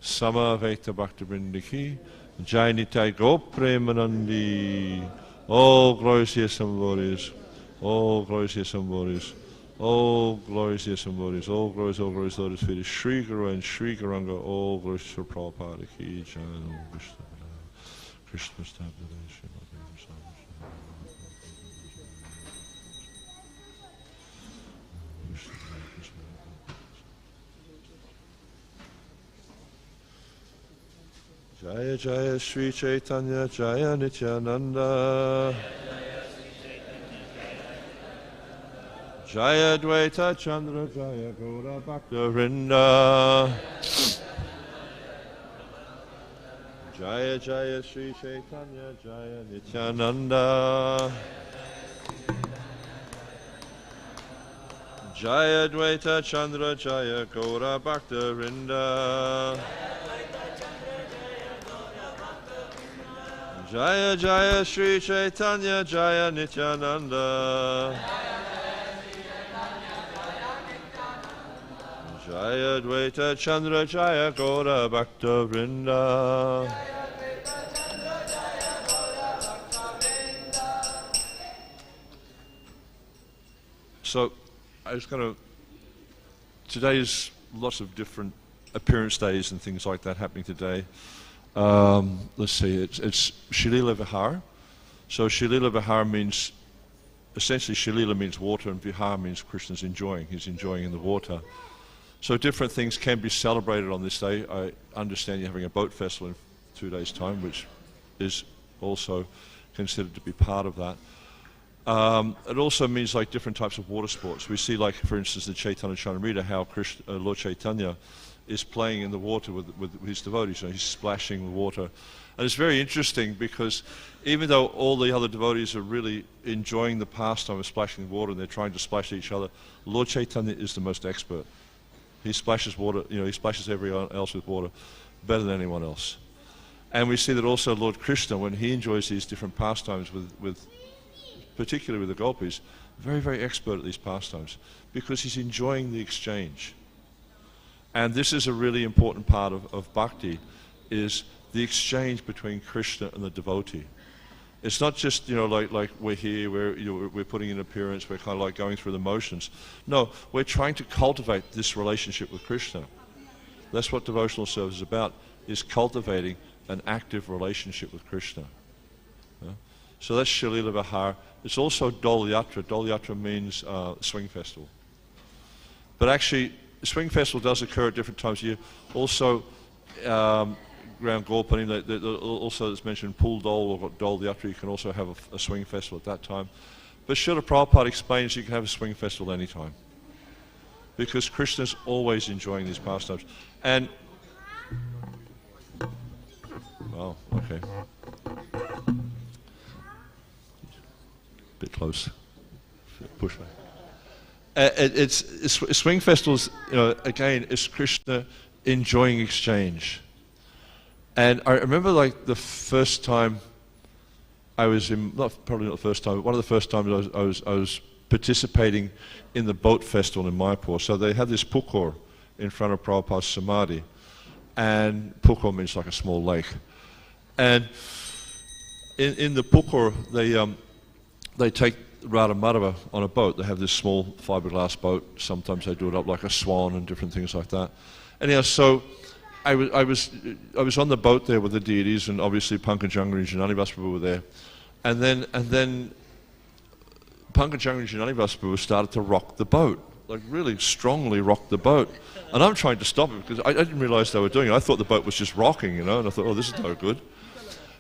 Sama Vaita Bhakti Vrinda Ki Jai Nitai Gopremanandi. All glorious yes and glories. All glorious yes and glories. All glorious yes and glories. All glorious Lord is fitted. Shri Guru and Shri Garanga. All glorious for Prabhupada Ki Jai. Krishna Krishna Jaya Jaya Sri Chaitanya Jaya Nityananda Jaya Dvaita Chandra Jaya Gaura Bhakta Vrinda Jaya Jaya Sri Chaitanya Jaya Nityananda Jaya Dvaita Chandra Jaya Gaura Bhakta Vrinda Jaya Jaya Sri Chaitanya Jaya Nityananda Jaya Dvaita Chandra Jaya Gaura Bhakta Vrinda So I was going to, today's lots of different appearance days and things like that happening today. Let's see, it's Shilila Vihar. So Shilila Vihar means, essentially Shilila means water and Vihar means Krishna's enjoying. He's enjoying in the water. So different things can be celebrated on this day. I understand you're having a boat festival in 2 days' time, which is also considered to be part of that. It also means like different types of water sports. We see like, for instance, the Chaitanya Charanamrita, how Lord Chaitanya is playing in the water with his devotees. You know, he's splashing the water. And it's very interesting because even though all the other devotees are really enjoying the pastime of splashing the water and they're trying to splash each other, Lord Chaitanya is the most expert. He splashes water, you know, he splashes everyone else with water better than anyone else. And we see that also Lord Krishna, when he enjoys these different pastimes particularly with the gopis, very, very expert at these pastimes because he's enjoying the exchange. And this is a really important part of bhakti, is the exchange between Krishna and the devotee. It's not just, you know, like we're here, we're putting in an appearance, we're kind of like going through the motions. No, we're trying to cultivate this relationship with Krishna. That's what devotional service is about, is cultivating an active relationship with Krishna. Yeah? So that's Shilila Vihar. It's also Dol Yatra. Dol Yatra means swing festival. But actually, the swing festival does occur at different times of year. Also, around Gorpani, also it's mentioned Pool Dol or Dol Yatra, you can also have a swing festival at that time. But Srila Prabhupada explains you can have a swing festival anytime. Because Krishna's always enjoying these pastimes. And, well, okay. Bit close. Push back. It's swing festivals, you know, again, is Krishna enjoying exchange. And I remember like the first time I was in, probably not the first time, but one of the first times I was participating in the boat festival in Mayapur. So they had this pukur in front of Prabhupada's Samadhi. And pukur means like a small lake. And in the pukur, they take Radha Madhava on a boat. They have this small fiberglass boat. Sometimes they do it up like a swan and different things like that. Anyhow, so I was on the boat there with the deities, and obviously Pankajanga and Janani Prabhu were there. And then Pankajanga and Janani Prabhu started to rock the boat. like really strongly rocked the boat. And I'm trying to stop it because I didn't realize they were doing it. I thought the boat was just rocking, you know, and I thought, oh, this is no good.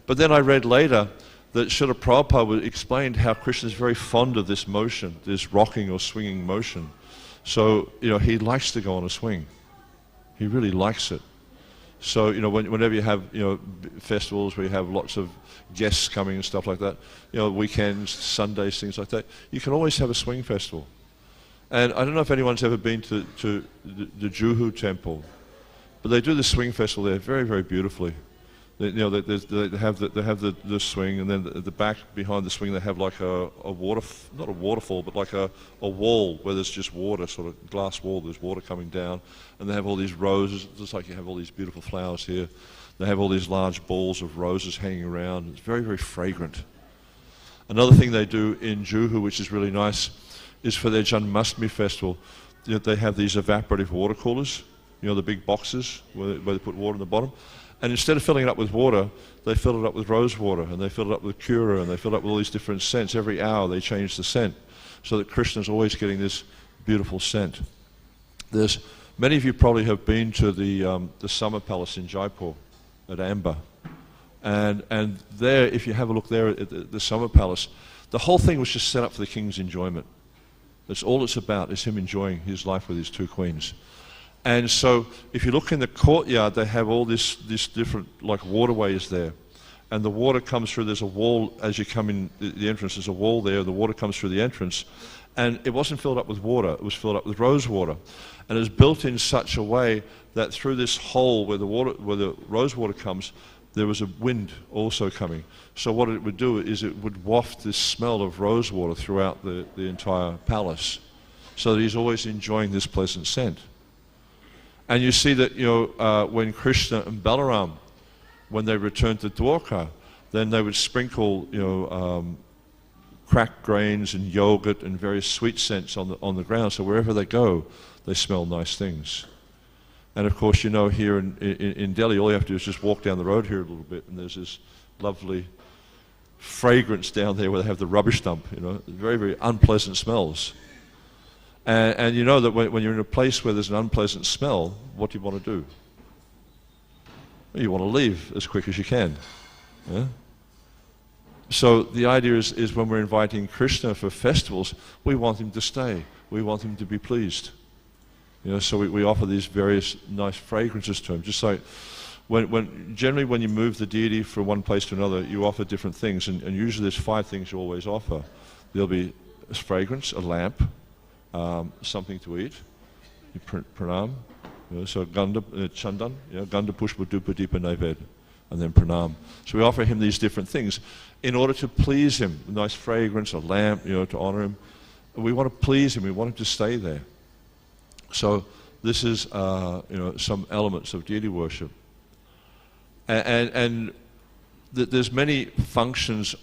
But then I read later that Srila Prabhupada explained how Krishna is very fond of this motion, this rocking or swinging motion. So, you know, he likes to go on a swing. He really likes it. So, you know, whenever you have, you know, festivals where you have lots of guests coming and stuff like that, you know, weekends, Sundays, things like that, you can always have a swing festival. And I don't know if anyone's ever been to the Juhu temple, but they do the swing festival there very, very beautifully. They, you know, they have the swing, and then the back behind the swing they have like a not a waterfall, but like a wall where there's just water, sort of glass wall. There's water coming down, and they have all these roses. Just like you have all these beautiful flowers here, they have all these large balls of roses hanging around. It's very, very fragrant. Another thing they do in Juhu, which is really nice, is for their Janmashtami festival. You know, they have these evaporative water coolers. You know, the big boxes where they put water in the bottom. And instead of filling it up with water, they fill it up with rose water, and they fill it up with Cura, and they fill it up with all these different scents. Every hour they change the scent, so that Krishna's always getting this beautiful scent. Many of you probably have been to the Summer Palace in Jaipur at Amber. And there, if you have a look there at the Summer Palace, the whole thing was just set up for the king's enjoyment. That's all it's about, is him enjoying his life with his two queens. And so, if you look in the courtyard, they have all this different, like, waterways there. And the water comes through, there's a wall, as you come in the entrance, there's a wall there, the water comes through the entrance. And it wasn't filled up with water, it was filled up with rose water. And it was built in such a way that through this hole where the rose water comes, there was a wind also coming. So what it would do is it would waft this smell of rose water throughout the entire palace, so that he's always enjoying this pleasant scent. And you see that, you know, when Krishna and Balaram, when they returned to Dwarka, then they would sprinkle, you know, cracked grains and yogurt and various sweet scents on the ground. So wherever they go, they smell nice things. And of course, you know, here in Delhi, all you have to do is just walk down the road here a little bit, and there's this lovely fragrance down there where they have the rubbish dump. You know, very, very unpleasant smells. And you know that when you're in a place where there's an unpleasant smell, what do you want to do? You want to leave as quick as you can. Yeah? So the idea is when we're inviting Krishna for festivals, we want him to stay. We want him to be pleased. You know, so we offer these various nice fragrances to him. Just like generally when you move the deity from one place to another, you offer different things, and usually there's 5 things you always offer. There'll be a fragrance, a lamp, something to eat, pranam, you know, so ganda, chandan, you know, ganda pushpa dupa deepa naived, and then pranam. So we offer him these different things in order to please him. A nice fragrance, a lamp, you know, to honor him. We want to please him. We want him to stay there. So this is, you know, some elements of deity worship, and there's many functions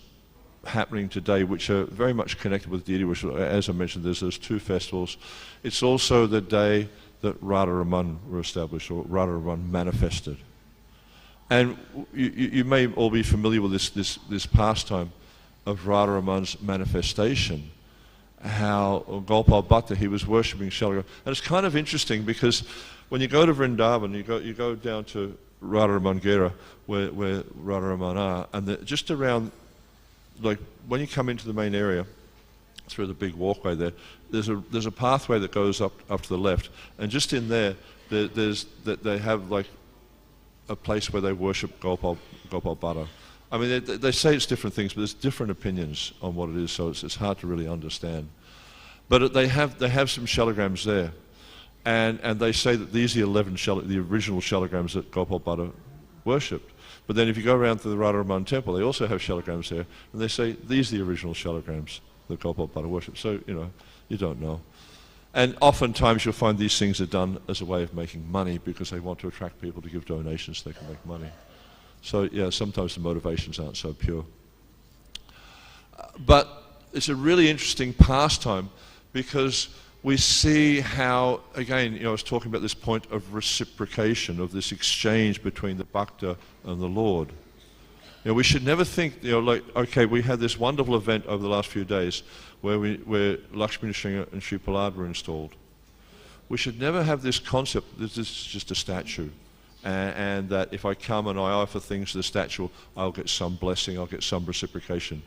happening today which are very much connected with deity worship. As I mentioned, there's those 2 festivals. It's also the day that Radha Raman were established, or Radha Raman manifested. And you may all be familiar with this pastime of Radha Raman's manifestation, how Gopal Bhatta, he was worshipping Shalagram. And it's kind of interesting because when you go to Vrindavan, you go down to Radha Raman Gera, where Radha Raman are, and just around, like when you come into the main area through the big walkway there's a pathway that goes up to the left, and just in there they have like a place where they worship Gopal Bhatta. I mean, they say it's different things, but there's different opinions on what it is, so it's hard to really understand. But they have some shalagrams there, and they say that these are the original shalagrams that Gopal Bhatta worshipped. But then if you go around to the Radha Raman temple, they also have shalagrams there, and they say these are the original shalagrams that Gopal Bhatta worshipped. So, you know, you don't know. And oftentimes you'll find these things are done as a way of making money because they want to attract people to give donations so they can make money. So, yeah, sometimes the motivations aren't so pure. But it's a really interesting pastime because we see how, again, you know, I was talking about this point of reciprocation, of this exchange between the Bhakta and the Lord. You know, we should never think, you know, like, okay, we had this wonderful event over the last few days where Lakshmi Nrsimha and Sri Prahlad were installed. we should never have this concept that this is just a statue, and that if I come and I offer things to the statue, I'll get some blessing, I'll get some reciprocation.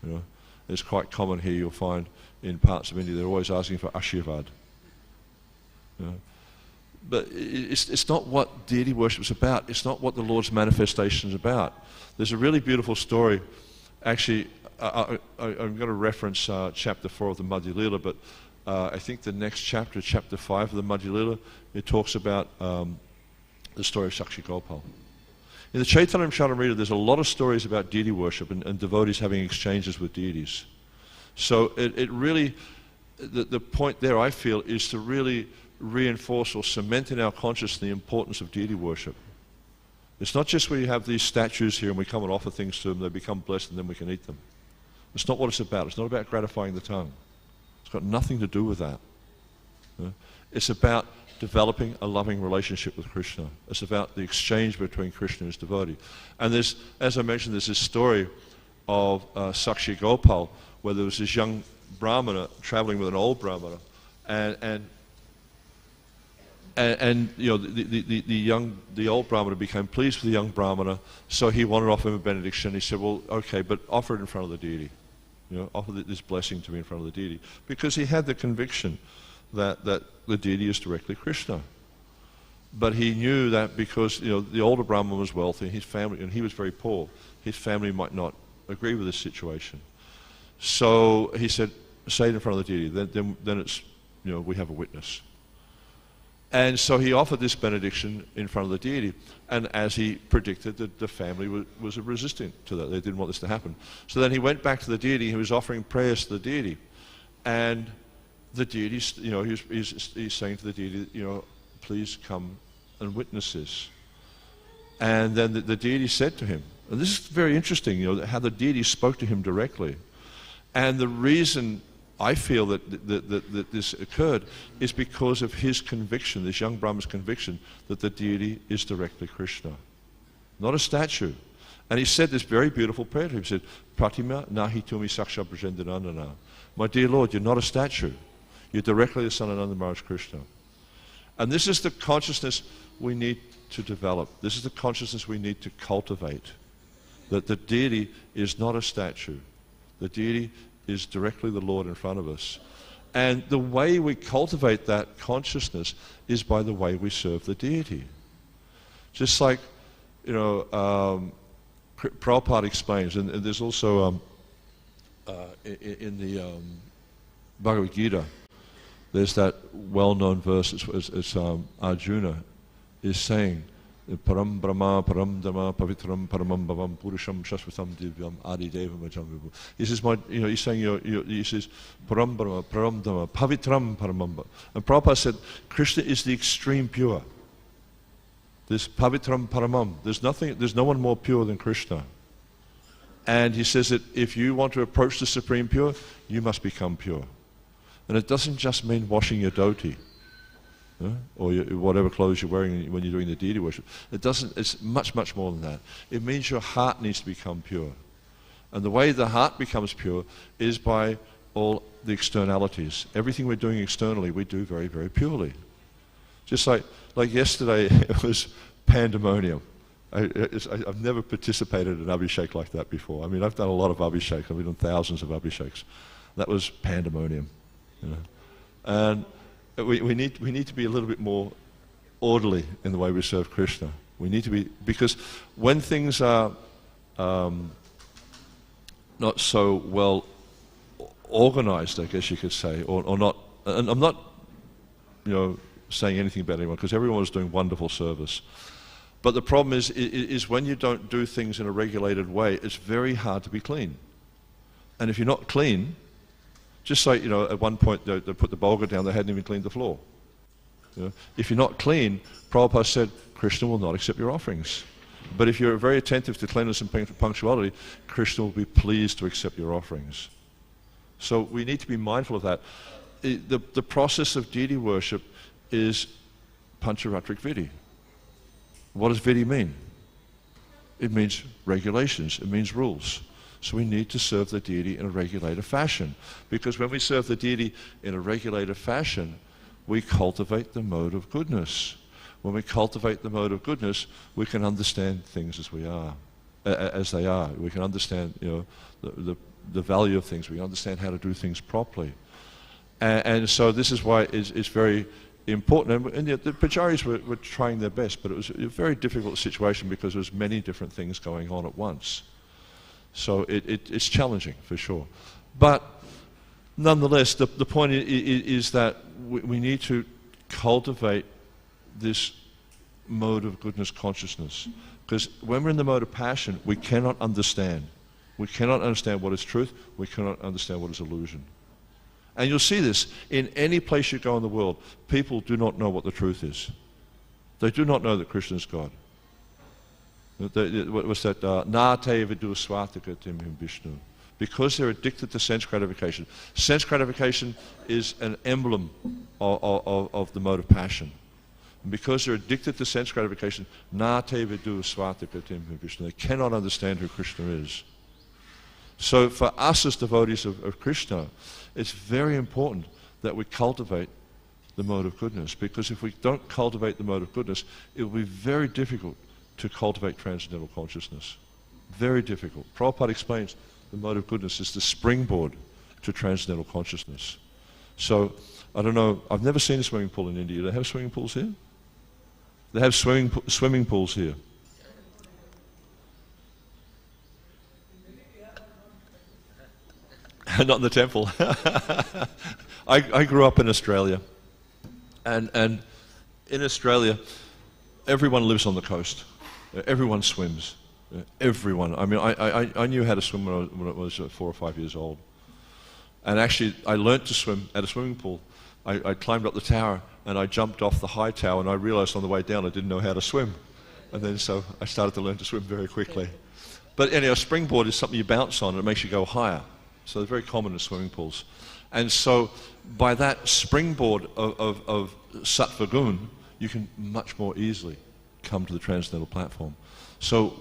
You know, it's quite common here. You'll find in parts of India they're always asking for ashirvad. You know? But it's not what deity worship is about. It's not what the Lord's manifestation is about. There's a really beautiful story. Actually, I'm going to reference chapter 4 of the Mandir Leela, but I think the next chapter, chapter 5 of the Mandir Leela, it talks about the story of Sakshi Gopal. In the Chaitanya Charitamrita, there's a lot of stories about deity worship and devotees having exchanges with deities. So it really, the point there, I feel, is to really reinforce or cement in our consciousness the importance of deity worship. It's not just where you have these statues here and we come and offer things to them, they become blessed and then we can eat them. It's not what it's about. It's not about gratifying the tongue. It's got nothing to do with that. It's about developing a loving relationship with Krishna. It's about the exchange between Krishna and his devotee. And there's, as I mentioned, there's this story of Sakshi Gopal, where there was this young brahmana traveling with an old brahmana, and you know, the old brahmana became pleased with the young brahmana, so he wanted to offer him a benediction. He said, well, okay, but offer it in front of the deity. You know, offer this blessing to me in front of the deity. Because he had the conviction that the deity is directly Krishna. But he knew that because, you know, the older brahmana was wealthy, his family, and he was very poor, his family might not agree with this situation. So he said, say it in front of the deity, then it's, you know, we have a witness. And so he offered this benediction in front of the deity. And as he predicted, the family was resistant to that. They didn't want this to happen. So then he went back to the deity. He was offering prayers to the deity. And the deity, you know, he's saying to the deity, you know, please come and witness this. And then the deity said to him, and this is very interesting, you know, how the deity spoke to him directly. And the reason I feel that this occurred is because of his conviction, this young Brahma's conviction, that the deity is directly Krishna, not a statue. And he said this very beautiful prayer to him. He said, Pratima nahi tumi saksha brajendanandana. My dear Lord, you're not a statue. You're directly the son of Nanda Maharaj Krishna. And this is the consciousness we need to develop. This is the consciousness we need to cultivate. That the deity is not a statue. The deity is directly the Lord in front of us. And the way we cultivate that consciousness is by the way we serve the deity. Just like, you know, Prabhupada explains, and there's also in the Bhagavad Gita, there's that well-known verse as Arjuna is saying, Param Brahma, Param Dhamma, Pavitram, Paramam Bhavam, Purusham, Shashvatam, Divyam, Adi Devam, Ajam Vibhu. He says, you know, he's saying, he says, Param Brahma, Param Dhamma, Pavitram, Paramamba. And Prabhupada said, Krishna is the extreme pure. This Pavitram Paramam, there's no one more pure than Krishna. And he says that if you want to approach the Supreme Pure, you must become pure. And it doesn't just mean washing your dhoti, or whatever clothes you're wearing when you're doing the deity worship. It's much, much more than that. It means your heart needs to become pure. And the way the heart becomes pure is by all the externalities. Everything we're doing externally, we do very, very purely. Just like yesterday, it was pandemonium. I've never participated in an abhishek like that before. I mean, I've done a lot of abhisheks. I've done thousands of abhisheks. That was pandemonium. You know? And we need to be a little bit more orderly in the way we serve Krishna. We need to be, because when things are not so well organized, I guess you could say, or not, and I'm not, you know, saying anything about anyone, because everyone was doing wonderful service. But the problem is when you don't do things in a regulated way, it's very hard to be clean. And if you're not clean, just like, you know, at one point they put the Bolga down, they hadn't even cleaned the floor. You know? If you're not clean, Prabhupada said, Krishna will not accept your offerings. But if you're very attentive to cleanliness and punctuality, Krishna will be pleased to accept your offerings. So we need to be mindful of that. The process of deity worship is Pancharatric Vidi. What does Vidi mean? It means regulations, it means rules. So we need to serve the deity in a regulated fashion. Because when we serve the deity in a regulated fashion, we cultivate the mode of goodness. When we cultivate the mode of goodness, we can understand things as we are, as they are. We can understand, the value of things. We understand how to do things properly. And so this is why it's very important. And yet the Pujaris were trying their best, but it was a very difficult situation because there was many different things going on at once. So it's challenging, for sure. But nonetheless, the point is that we need to cultivate this mode of goodness consciousness. Because when we're in the mode of passion, we cannot understand. We cannot understand what is truth. We cannot understand what is illusion. And you'll see this in any place you go in the world. People do not know what the truth is. They do not know that Krishna is God. What was that? Na te vidu swatika tim Vishnu. Because they're addicted to sense gratification. Sense gratification is an emblem of the mode of passion. And because they're addicted to sense gratification, na te vidu swatika tim Vishnu. They cannot understand who Krishna is. So for us as devotees of Krishna, it's very important that we cultivate the mode of goodness, because if we don't cultivate the mode of goodness, it will be very difficult to cultivate transcendental consciousness. Very difficult. Prabhupada explains the mode of goodness is the springboard to transcendental consciousness. So, I don't know, I've never seen a swimming pool in India. Do they have swimming pools here? They have swimming pools here. Not in the temple. I grew up in Australia, and in Australia, everyone lives on the coast. Everyone swims. Everyone. I mean, I knew how to swim when I was 4 or 5 years old. And actually, I learnt to swim at a swimming pool. I climbed up the tower, and I jumped off the high tower, and I realized on the way down I didn't know how to swim. And then so I started to learn to swim very quickly. But anyway, a springboard is something you bounce on, and it makes you go higher. So they're very common in swimming pools. And so by that springboard of sattva gun, you can much more easily come to the transcendental platform. So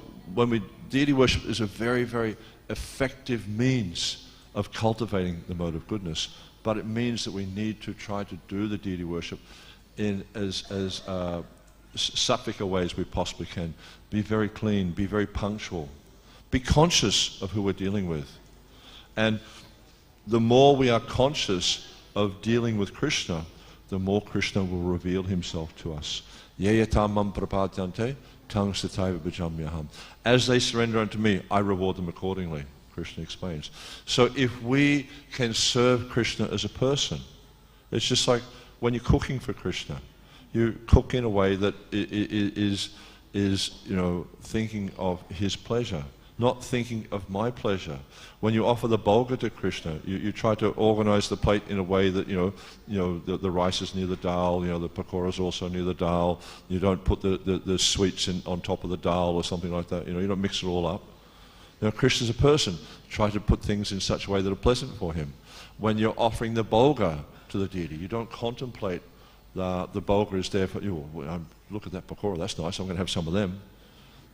deity worship is a very, very effective means of cultivating the mode of goodness, but it means that we need to try to do the deity worship in as sattvic a way as we possibly can. Be very clean, be very punctual, be conscious of who we're dealing with. And the more we are conscious of dealing with Krishna, the more Krishna will reveal himself to us. Yeyatamam prapadyante tang sataiva bhajamyaham. As they surrender unto me, I reward them accordingly, Krishna explains. So if we can serve Krishna as a person, it's just like when you're cooking for Krishna. You cook in a way that is thinking of his pleasure, not thinking of my pleasure. When you offer the bhoga to Krishna, you try to organize the plate in a way that the rice is near the dal, the pakora is also near the dal. You don't put the sweets on top of the dal or something like that. You don't mix it all up. Krishna's a person. Try to put things in such a way that are pleasant for him. When you're offering the bhoga to the deity, you don't contemplate the bhoga is there for you. Look at that pakora, that's nice, I'm going to have some of them.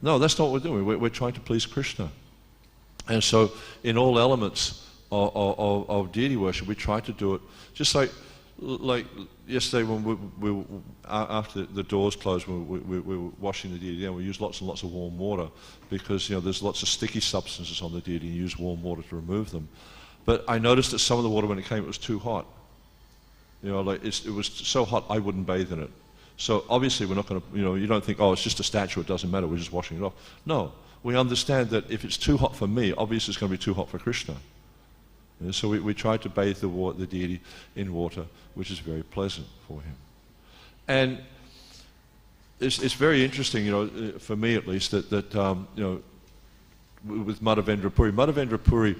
No, that's not what we're doing. We're trying to please Krishna. And so in all elements of deity worship, we try to do it just like yesterday when we after the doors closed, we were washing the deity down. We used lots and lots of warm water because there's lots of sticky substances on the deity, and you use warm water to remove them. But I noticed that some of the water, when it came, it was too hot. It was so hot I wouldn't bathe in it. So obviously we're not going to, you don't think, oh, it's just a statue, it doesn't matter, we're just washing it off. No, we understand that if it's too hot for me, obviously it's going to be too hot for Krishna. So we try to bathe the deity in water, which is very pleasant for him. And it's very interesting, for me at least, that with Madhavendra Puri. Madhavendra Puri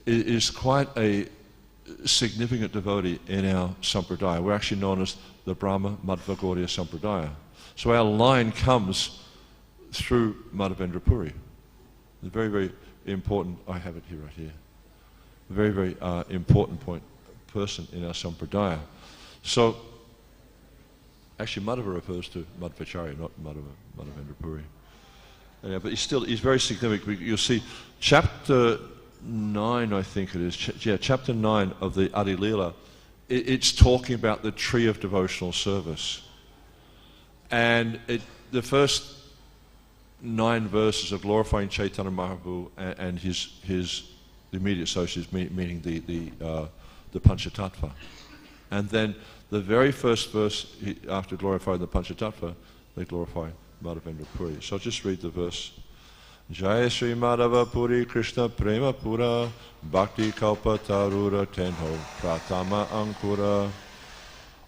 is quite a significant devotee in our sampradaya. We're actually known as the Brahma Madhva Gaudiya Sampradaya. So our line comes through Madhavendra Puri. The very, very important, I have it here, right here. A very, very important person in our sampradaya. So, actually Madhava refers to Madhvacharya, not Madhavendra Puri. Yeah, but he's very significant. You'll see chapter 9, I think it is. Chapter 9 of the Adi Leela it's talking about the tree of devotional service. And the first 9 verses are glorifying Chaitanya Mahaprabhu and his immediate associates, meaning the Panchatattva. And then the very first verse, after glorifying the Panchatattva, they glorify Madhavendra Puri. So I'll just read the verse. Jaya Sri Madhava Puri Krishna Prema Pura Bhakti Kalpa Tarura Tenho Pratama Ankura.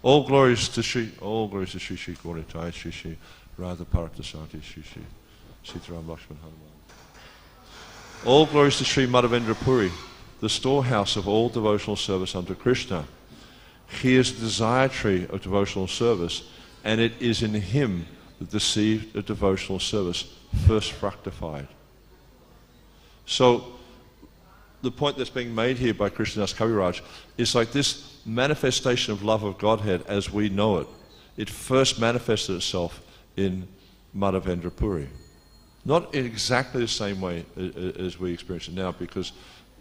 All glories to Sri Sri Gauritai, Sri Radha Parthasarthi, Sri Sitaram Lakshman Hanuman. All glories to Sri Madhavendra Puri, the storehouse of all devotional service unto Krishna. He is the desire tree of devotional service, and it is in him that the seed of devotional service first fructified. So the point that's being made here by Krishnadas Kaviraj is like this manifestation of love of Godhead as we know it. It first manifested itself in Madhavendra Puri. Not in exactly the same way as we experience it now, because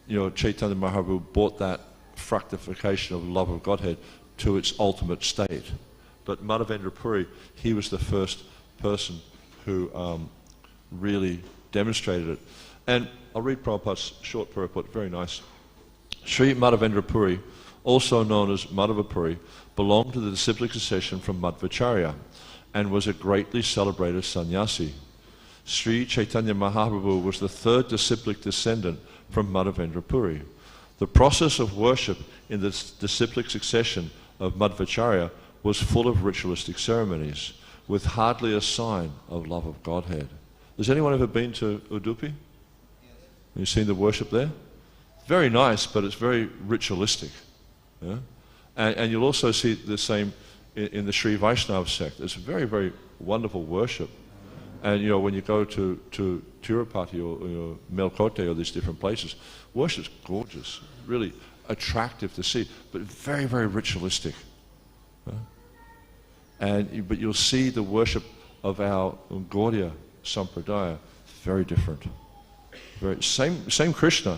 Chaitanya Mahaprabhu brought that fructification of love of Godhead to its ultimate state. But Madhavendra Puri, he was the first person who really demonstrated it. And I'll read Prabhupada's short purport, very nice. Sri Madhavendra Puri, also known as Madhava Puri, belonged to the disciplic succession from Madhvacharya and was a greatly celebrated sannyasi. Sri Chaitanya Mahaprabhu was the third disciplic descendant from Madhavendra Puri. The process of worship in the disciplic succession of Madhvacharya was full of ritualistic ceremonies, with hardly a sign of love of Godhead. Has anyone ever been to Udupi? Yes. Have you seen the worship there? Very nice, but it's very ritualistic. Yeah? And you'll also see the same in the Sri Vaishnava sect. It's very, very wonderful worship. And when you go to Tirupati or Melkote or these different places, worship's gorgeous, really attractive to see, but very, very ritualistic. But you'll see the worship of our Gaudiya Sampradaya very different. Same Krishna,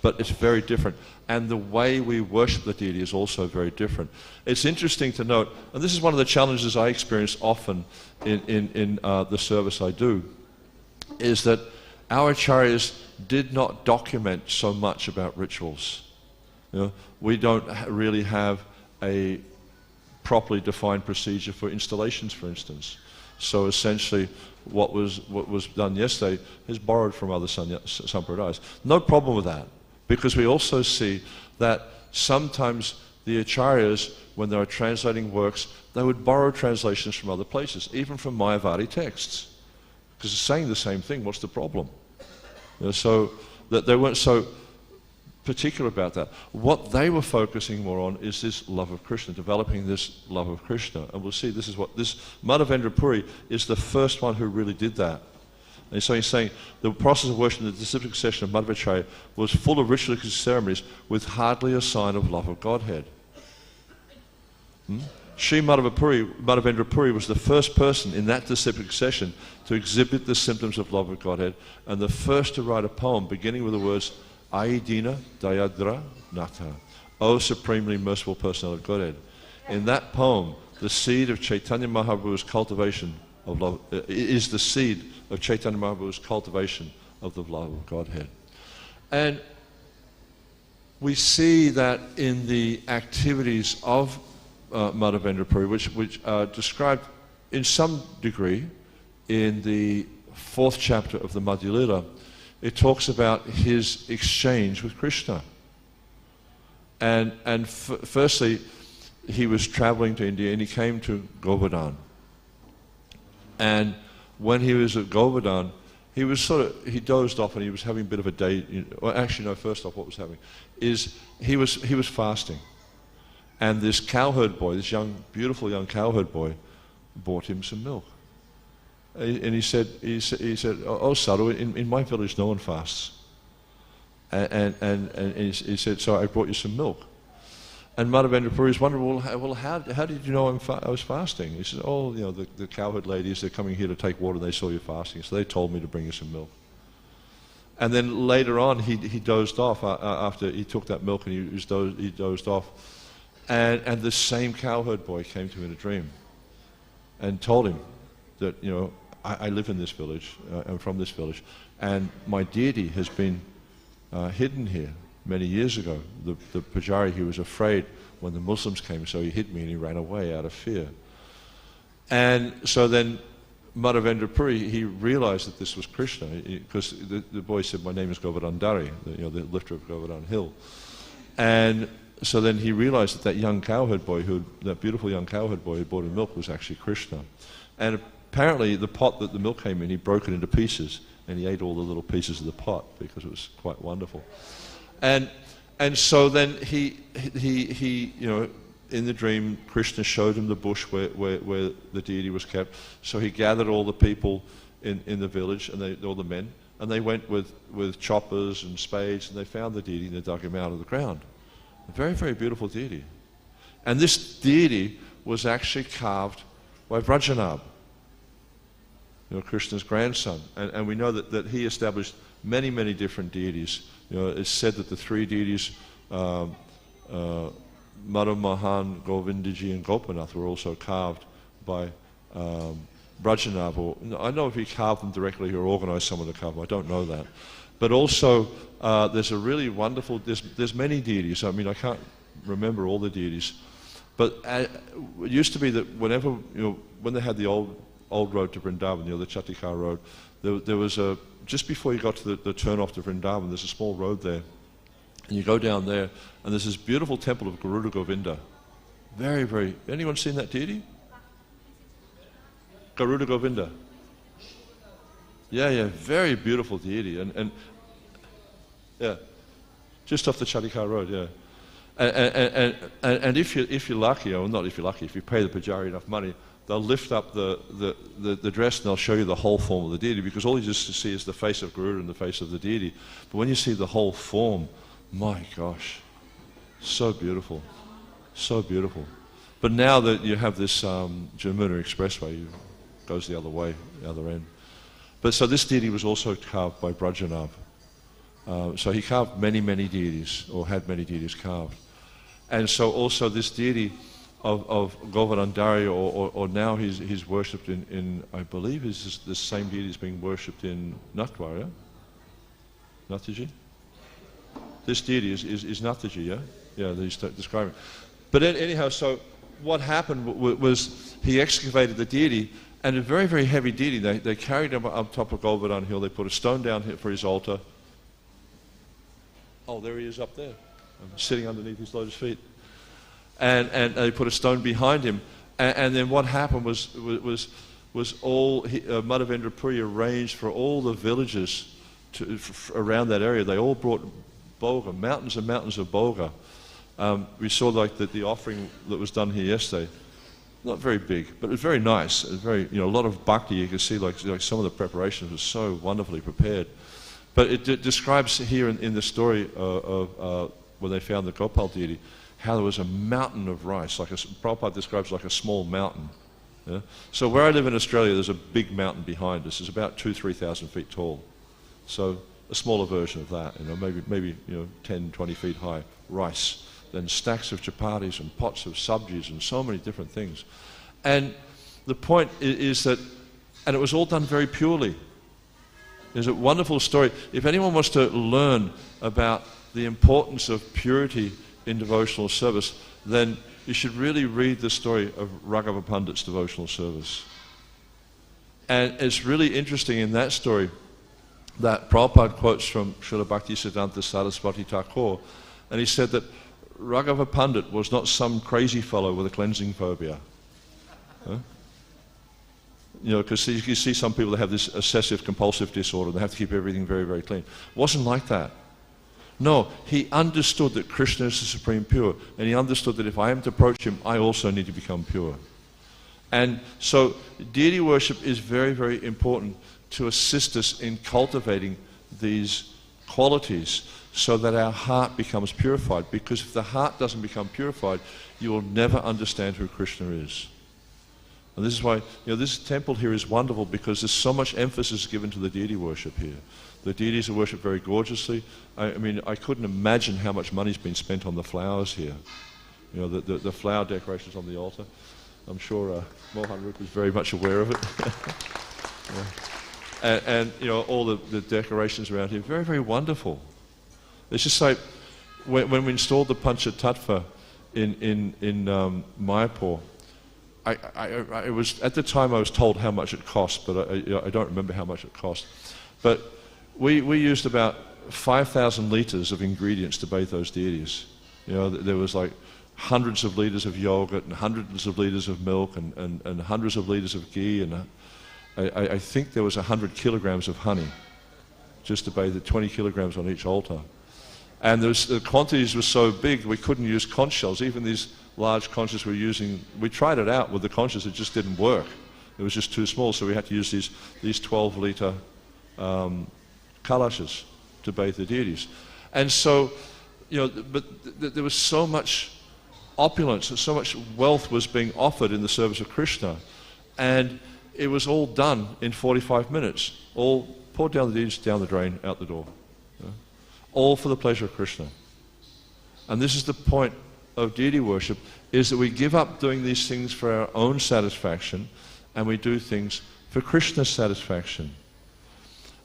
but it's very different. And the way we worship the deity is also very different. It's interesting to note, and this is one of the challenges I experience often in the service I do, is that our acharyas did not document so much about rituals. We don't really have a properly defined procedure for installations, for instance. So essentially, what was done yesterday is borrowed from other sampradayas. No problem with that, because we also see that sometimes the acharyas, when they are translating works, they would borrow translations from other places, even from Mayavadi texts, because it's saying the same thing. What's the problem? So that they weren't so particular about that. What they were focusing more on is this love of Krishna, developing this love of Krishna. And we'll see this Madhavendra Puri is the first one who really did that. And so he's saying the process of worship in the disciplic session of Madhvacharya was full of ritualistic ceremonies with hardly a sign of love of Godhead. Sri Madhavendra Puri was the first person in that disciplic session to exhibit the symptoms of love of Godhead, and the first to write a poem beginning with the words, Aidina Dayadra Natha, O Supremely Merciful Personality of Godhead. In that poem, the seed of Chaitanya Mahaprabhu's cultivation of love is the seed of Chaitanya Mahaprabhu's cultivation of the love of Godhead. And we see that in the activities of Madhavendra Puri, which are described in some degree in the 4th chapter of the Madhya Lila. It talks about his exchange with Krishna. And firstly, he was traveling to India and he came to Govardhan. And when he was at Govardhan, he dozed off and he was having a bit of a day. Well, actually, no, first off, what was happening is he was fasting. And this cowherd boy, this beautiful young cowherd boy, bought him some milk. And he said, oh Sadhu, in my village no one fasts. And he said, so I brought you some milk. And Madhavendra Puri is wondering, well, how did you know I was fasting? He said, oh, the cowherd ladies, they're coming here to take water and they saw you fasting, so they told me to bring you some milk. And then later on, he dozed off after he took that milk and he dozed off. And the same cowherd boy came to him in a dream and told him that, I live in this village, I'm from this village, and my deity has been hidden here many years ago. The Pujari, he was afraid when the Muslims came, so he hid me and he ran away out of fear. And so then Madhavendra Puri, he realized that this was Krishna, because the boy said, my name is Govardhandari, the lifter of Govardhan Hill. And so then he realized that young cowherd boy, that beautiful young cowherd boy who brought him milk was actually Krishna. And apparently the pot that the milk came in, he broke it into pieces, and he ate all the little pieces of the pot because it was quite wonderful. And so then he in the dream, Krishna showed him the bush where the deity was kept. So he gathered all the people in the village, and all the men, and they went with choppers and spades, and they found the deity and they dug him out of the ground. A very, very beautiful deity. And this deity was actually carved by Vrajanab, Krishna's grandson. And we know that he established many, many different deities. It's said that the three deities, Madhu Mahan, Govindaji, and Gopinath, were also carved by Vrajanab. I don't know if he carved them directly or organized someone to carve them. I don't know that. But also, there's a really wonderful, there's many deities. I mean, I can't remember all the deities. But it used to be that whenever, when they had the old road to Vrindavan, the Chatikar road, there was just before you got to the turn off to Vrindavan, there's a small road there. And you go down there, and there's this beautiful temple of Garuda Govinda. Very, very, anyone seen that deity? Garuda Govinda. Yeah, very beautiful deity. And yeah, just off the Chatikar road, yeah. And if you're lucky, or not if you're lucky, if you pay the Pujari enough money, they'll lift up the dress and they'll show you the whole form of the deity, because all you just see is the face of Garuda and the face of the deity. But when you see the whole form, my gosh, so beautiful, so beautiful. But now that you have this Jamuna Expressway, it goes the other way, the other end. But so this deity was also carved by Vrajanab. So he carved many, many deities, or had many deities carved. And so also this deity of Govardhandari, or now he's worshipped in I believe the same deity is being worshipped in Natwar, yeah? Nathaji? This deity is Nathaji, yeah? Yeah, he's describing. But anyhow, so what happened was he excavated the deity, and a very, very heavy deity. They carried him up top of Govardhan Hill. They put a stone down here for his altar. Oh, there he is up there, sitting underneath his lotus feet. And they put a stone behind him. And then what happened was all Madhavendra Puri arranged for all the villages around that area. They all brought boga, mountains and mountains of boga. We saw like the offering that was done here yesterday. Not very big, but it was very nice. It was very, a lot of bhakti. You can see like some of the preparations were so wonderfully prepared. But it describes here in the story of when they found the Gopal deity, how there was a mountain of rice. Prabhupada describes like a small mountain. Yeah? So where I live in Australia, there's a big mountain behind us. It's about 2,000-3,000 feet tall. So a smaller version of that, maybe 10, 20 feet high, rice. Then stacks of chapatis and pots of sabjis and so many different things. And the point is that, and it was all done very purely. There's a wonderful story. If anyone wants to learn about the importance of purity in devotional service, then you should really read the story of Raghava Pandit's devotional service. And it's really interesting in that story that Prabhupada quotes from Srila Bhaktisiddhanta Saraswati Thakur, and he said that Raghava Pandit was not some crazy fellow with a cleansing phobia. Huh? Because you see some people that have this obsessive compulsive disorder, they have to keep everything very, very clean. It wasn't like that. No, he understood that Krishna is the supreme pure, and he understood that if I am to approach him, I also need to become pure. And so deity worship is very, very important to assist us in cultivating these qualities so that our heart becomes purified. Because if the heart doesn't become purified, you will never understand who Krishna is. And this is why, this temple here is wonderful, because there's so much emphasis given to the deity worship here. The deities are worshipped very gorgeously. I mean, I couldn't imagine how much money's been spent on the flowers here. You know, the flower decorations on the altar. I'm sure Mohan Rupa is very much aware of it. Yeah. And you know, all the decorations around here, very, very wonderful. It's just like when we installed the Panchatattva in Mayapur, I was, at the time I was told how much it cost, but I don't remember how much it cost. But we used about 5,000 litres of ingredients to bathe those deities. You know, there was like hundreds of litres of yogurt and hundreds of litres of milk and hundreds of litres of ghee, and I think there was 100 kilograms of honey just to bathe it, 20 kilograms on each altar. And the quantities were so big we couldn't use conch shells. Even these large conches we're using, we tried it out with the conches, it just didn't work. It was just too small, so we had to use these 12-litre kalashes to bathe the deities. And so, you know, but there was so much opulence and so much wealth was being offered in the service of Krishna, and it was all done in 45 minutes, all poured down the deities, down the drain, out the door. All for the pleasure of Krishna. And this is the point of deity worship, is that we give up doing these things for our own satisfaction and we do things for Krishna's satisfaction.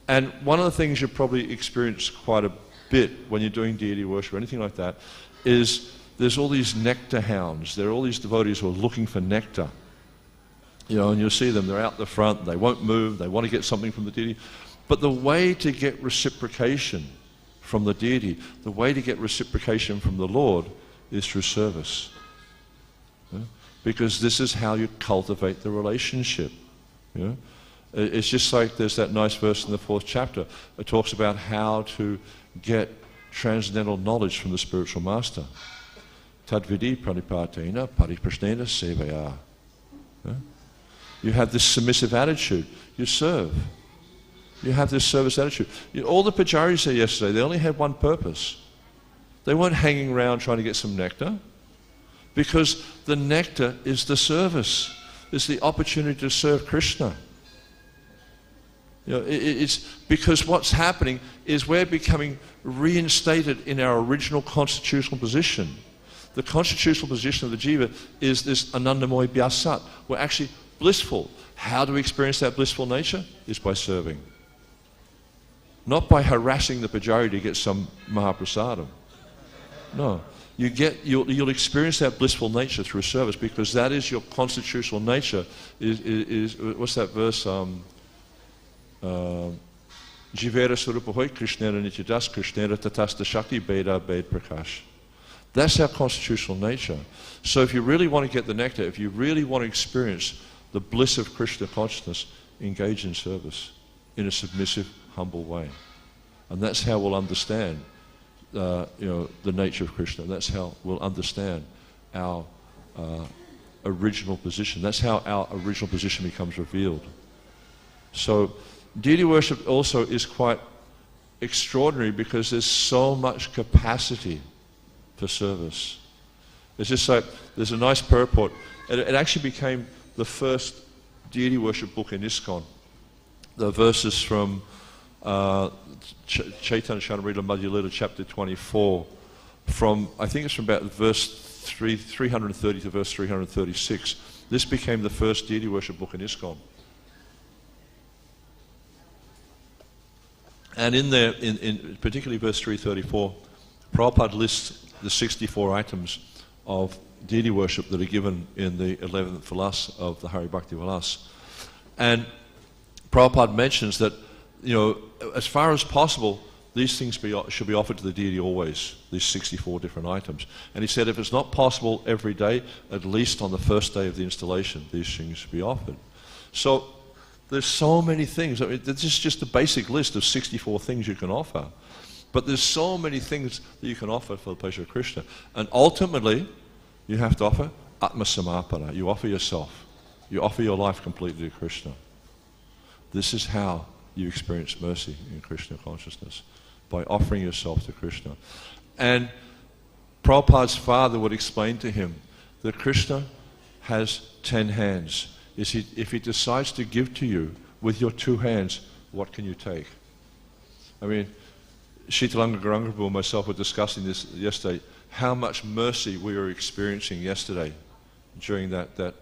And one of the things you probably experience quite a bit when you're doing deity worship or anything like that is there's all these nectar hounds. There are all these devotees who are looking for nectar. You know, and you'll see them, they're out the front, they won't move, they want to get something from the deity. But the way to get reciprocation from the deity, the way to get reciprocation from the Lord is through service. Yeah? Because this is how you cultivate the relationship. Yeah? It's just like there's that nice verse in the 4th chapter. It talks about how to get transcendental knowledge from the spiritual master. Tadvidi pranipatena pariprasnena sevaya. Yeah? You have this submissive attitude. You serve. You have this service attitude. All the pujaris there yesterday, they only had one purpose. They weren't hanging around trying to get some nectar, because the nectar is the service. It's the opportunity to serve Krishna. You know, it's because what's happening is we're becoming reinstated in our original constitutional position. The constitutional position of the jiva is this anandamoy bhyasat. We're actually blissful. How do we experience that blissful nature? Is by serving. Not by harassing the pujari to get some mahaprasadam. No. You'll experience that blissful nature through service, because that is your constitutional nature. What's that verse? Jivera Surupa Hoy Krishnera Nityadas Krishnera Tatasta Shakti Beda Bed Prakash. That's our constitutional nature. So if you really want to get the nectar, if you really want to experience the bliss of Krishna consciousness, engage in service in a submissive, humble way. And that's how we'll understand the nature of Krishna. That's how we'll understand our original position. That's how our original position becomes revealed. So deity worship also is quite extraordinary, because there's so much capacity for service. It's just like, there's a nice purport. It actually became the first deity worship book in Iskcon. The verses from Chaitanya Charitamrita Madhya Lila chapter 24, from, I think it's from about verse 330 to verse 336. This became the first deity worship book in Iskcon. And in there, in particularly verse 334, Prabhupada lists the 64 items of deity worship that are given in the 11th Vilas of the Hare Bhakti Vilas. And Prabhupada mentions that, you know, as far as possible, these things should be offered to the deity always, these 64 different items. And he said if it's not possible every day, at least on the first day of the installation, these things should be offered. So there's so many things. I mean, this is just a basic list of 64 things you can offer. But there's so many things that you can offer for the pleasure of Krishna. And ultimately, you have to offer Atma Samapana. You offer yourself. You offer your life completely to Krishna. This is how you experience mercy in Krishna consciousness, by offering yourself to Krishna. And Prabhupada's father would explain to him that Krishna has 10 hands. If he decides to give to you with your 2 hands, what can you take? I mean, Shitalanga Garangabu and myself were discussing this yesterday, how much mercy we were experiencing yesterday during that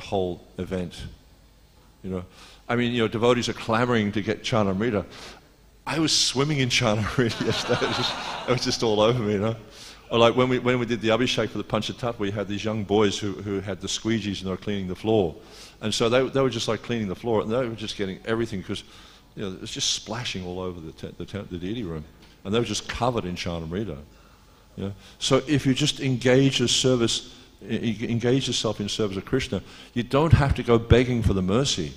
whole event. You know, I mean, you know, devotees are clamoring to get Chanamrita. I was swimming in Chanamrita yesterday. It was just all over me, you know. Or like when we did the Abhishek for the Panchatattva, we had these young boys who had the squeegees and they were cleaning the floor. And so they were just like cleaning the floor, and they were just getting everything because, you know, it was just splashing all over the deity room. And they were just covered in Chanamrita. You know? So if you just engage yourself in service of Krishna, you don't have to go begging for the mercy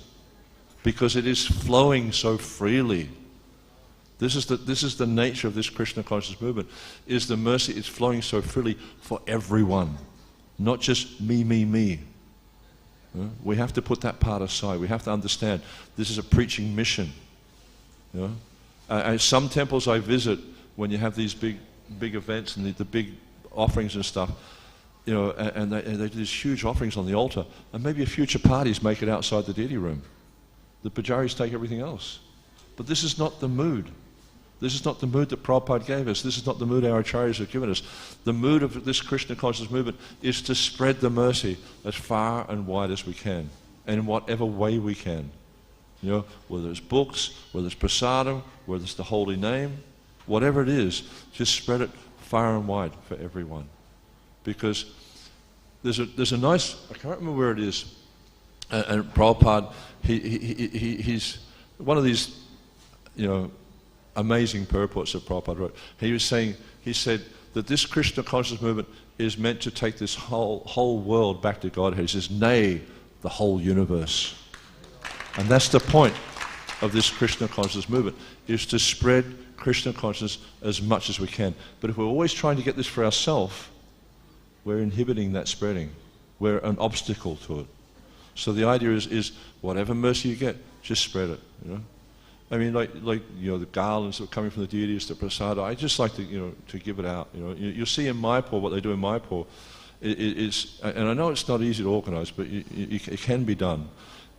because it is flowing so freely. This is the nature of this Krishna conscious movement, is the mercy is flowing so freely for everyone, not just me. We have to put that part aside. We have to understand this is a preaching mission. You know? Some temples I visit, when you have these big events and the big offerings and stuff, you know, and they do these huge offerings on the altar, and maybe a few chapatis make it outside the deity room. The pujaris take everything else. But this is not the mood. This is not the mood that Prabhupada gave us. This is not the mood our acharyas have given us. The mood of this Krishna conscious movement is to spread the mercy as far and wide as we can, and in whatever way we can. You know, whether it's books, whether it's prasadam, whether it's the holy name, whatever it is, just spread it far and wide for everyone. Because there's a nice, I can't remember where it is, and Prabhupada, he's one of these, you know, amazing purports that Prabhupada wrote. He said that this Krishna conscious movement is meant to take this whole world back to Godhead. He says, nay, the whole universe. And that's the point of this Krishna conscious movement, is to spread Krishna consciousness as much as we can. But if we're always trying to get this for ourselves, we're inhibiting that spreading. We're an obstacle to it. So the idea is whatever mercy you get, just spread it, you know. I mean, like you know, the garlands that are coming from the deities, the prasada, I just like to, you know, to give it out. You know, you'll see in Mayapur what they do in Mayapur. And I know it's not easy to organise, but it can be done.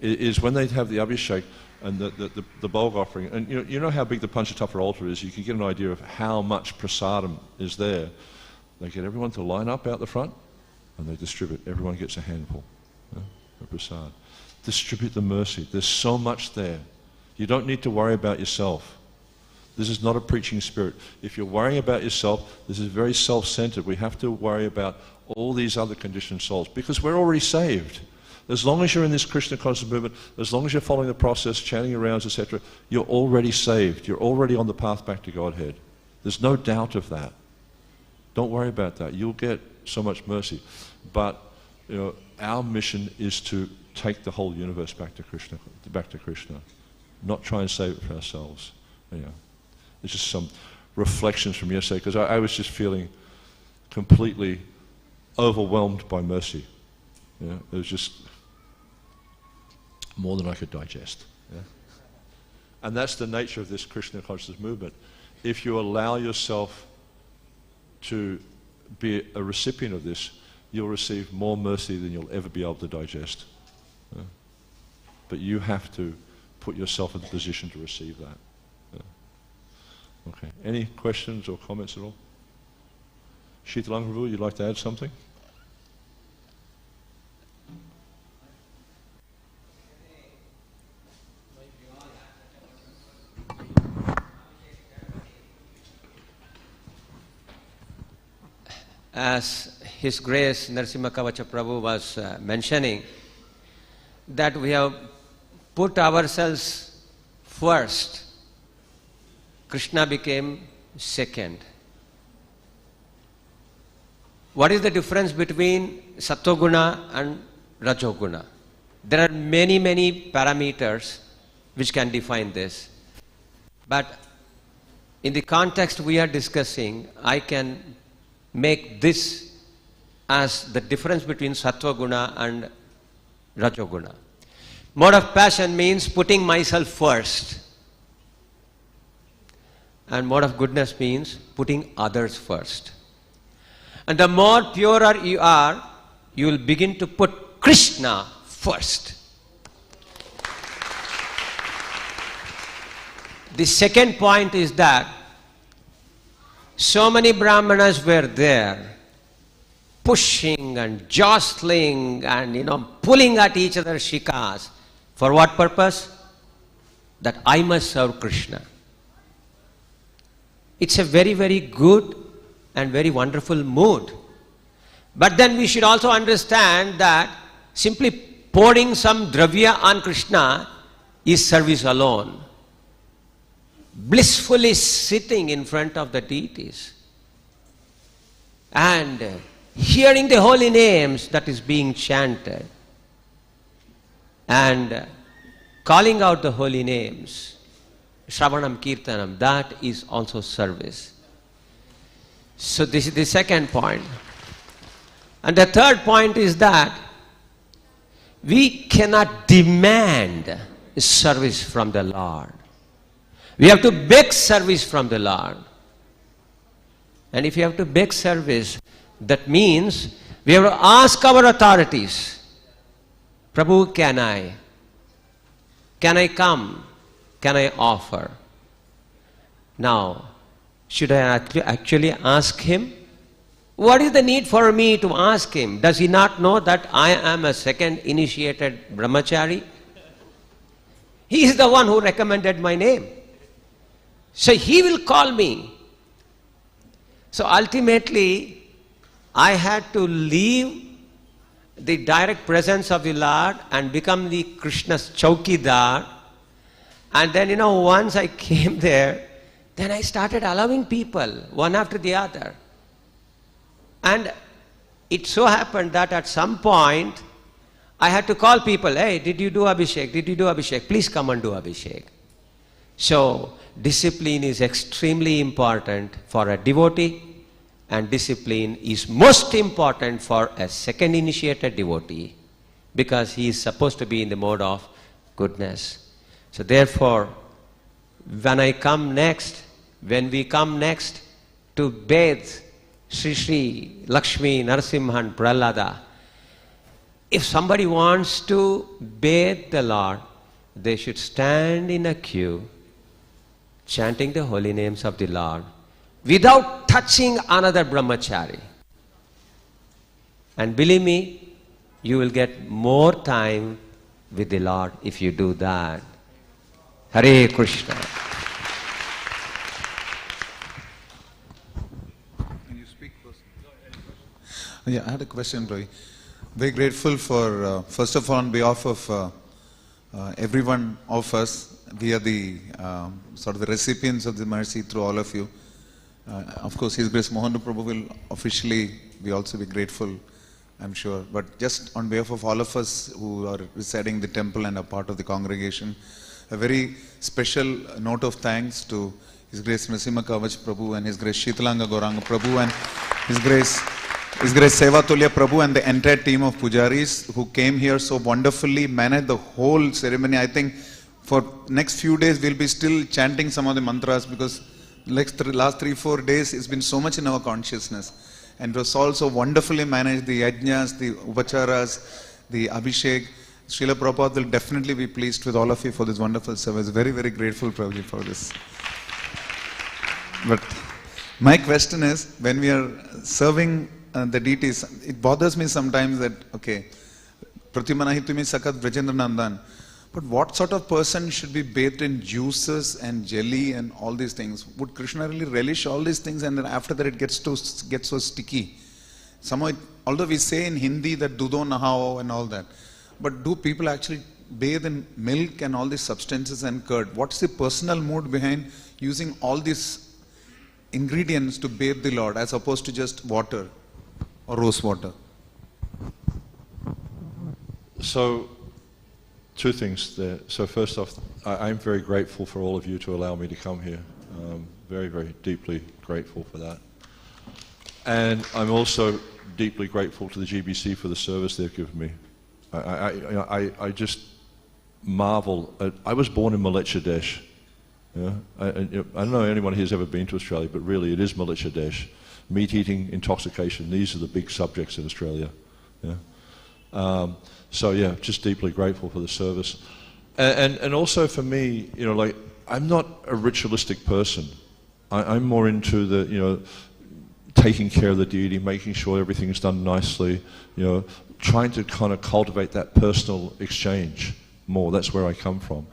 It is when they have the Abhishek and the bulk offering, and you know how big the Panchatattva altar is. You can get an idea of how much prasadam is there. They get everyone to line up out the front, and they distribute. Everyone gets a handful of prasad. Distribute the mercy. There's so much there. You don't need to worry about yourself. This is not a preaching spirit. If you're worrying about yourself, this is very self-centered. We have to worry about all these other conditioned souls because we're already saved. As long as you're in this Krishna conscious movement, as long as you're following the process, chanting your rounds, etc., you're already saved. You're already on the path back to Godhead. There's no doubt of that. Don't worry about that. You'll get so much mercy. But you know, our mission is to take the whole universe back to Krishna, not try and save it for ourselves. You know, it's just some reflections from yesterday because I was just feeling completely overwhelmed by mercy. You know, it was just more than I could digest. Yeah? And that's the nature of this Krishna consciousness movement. If you allow yourself to be a recipient of this, you'll receive more mercy than you'll ever be able to digest. Yeah? But you have to put yourself in the position to receive that. Yeah? Okay. Any questions or comments at all? Shitalang Prabhu, you'd like to add something? As His Grace Nrsimha Kavacha Prabhu was mentioning, that we have put ourselves first. Krishna became second. What is the difference between Sattva-guna and Rajo-guna? There are many, many parameters which can define this. But in the context we are discussing, I can make this as the difference between Sattva-guna and Rajo-guna. Mode of passion means putting myself first. And mode of goodness means putting others first. And the more purer you are, you will begin to put Krishna first. The second point is that So many Brahmanas were there, pushing and jostling and pulling at each other's shikas. For what purpose? That I must serve Krishna. It's a very, very good and very wonderful mood. But then we should also understand that simply pouring some dravya on Krishna is service alone. Blissfully sitting in front of the deities and hearing the holy names that is being chanted and calling out the holy names, Shravanam Kirtanam, that is also service. So this is the second point. And the third point is that we cannot demand service from the Lord. We have to beg service from the Lord. And if you have to beg service, that means we have to ask our authorities, Prabhu, can I? Can I come? Can I offer? Now, should I actually ask him? What is the need for me to ask him? Does he not know that I am a second initiated brahmachari? He is the one who recommended my name. So he will call me. So ultimately, I had to leave the direct presence of the Lord and become the Krishna's chowkidar. And then, once I came there, then I started allowing people, one after the other. And it so happened that at some point, I had to call people, hey, did you do Abhishek? Did you do Abhishek? Please come and do Abhishek. So, discipline is extremely important for a devotee, and discipline is most important for a second initiated devotee, because he is supposed to be in the mode of goodness. So therefore, when we come next to bathe Sri Sri, Lakshmi, Nrsimha and Prahlada, if somebody wants to bathe the Lord, they should stand in a queue, chanting the holy names of the Lord, without touching another brahmachari. And believe me, you will get more time with the Lord if you do that. Hare Krishna. Can you speak first? Yeah, I had a question, Prabhu. Very grateful for, first of all, on behalf of every one of us, we are the sort of the recipients of the mercy through all of you. Of course, His Grace Mohan Prabhu will officially also be grateful, I'm sure. But just on behalf of all of us who are residing in the temple and are part of the congregation, a very special note of thanks to His Grace Nrsimha Kavacha Prabhu and His Grace Shitalanga Gauranga Prabhu and His Grace Seva Tulya Prabhu and the entire team of pujaris who came here so wonderfully, managed the whole ceremony. I think for next few days we'll be still chanting some of the mantras, because last 3-4 days it's been so much in our consciousness. And it was also wonderfully managed, the yajnas, the upacharas, the abhishek. Srila Prabhupada will definitely be pleased with all of you for this wonderful service. Very, very grateful, Prabhuji, for this. But my question is, when we are serving the deities, it bothers me sometimes that, okay, Pratimanahi Sakat Brajendra Nandan, but what sort of person should be bathed in juices and jelly and all these things? Would Krishna really relish all these things, and then after that it gets so sticky? Somehow, although we say in Hindi that Dudo Nahao and all that, but do people actually bathe in milk and all these substances and curd? What's the personal mood behind using all these ingredients to bathe the Lord as opposed to just water or rose water? So, two things there. So first off, I'm very grateful for all of you to allow me to come here. Very, very deeply grateful for that. And I'm also deeply grateful to the GBC for the service they've given me. I just marvel. I was born in Malaysia. Yeah? I don't know anyone here who's ever been to Australia, but really it is Malaysia. Meat eating, intoxication, these are the big subjects in Australia. Yeah? So yeah, just deeply grateful for the service. And also for me, like, I'm not a ritualistic person. I'm more into the, taking care of the deity, making sure everything's done nicely, trying to kind of cultivate that personal exchange more. That's where I come from.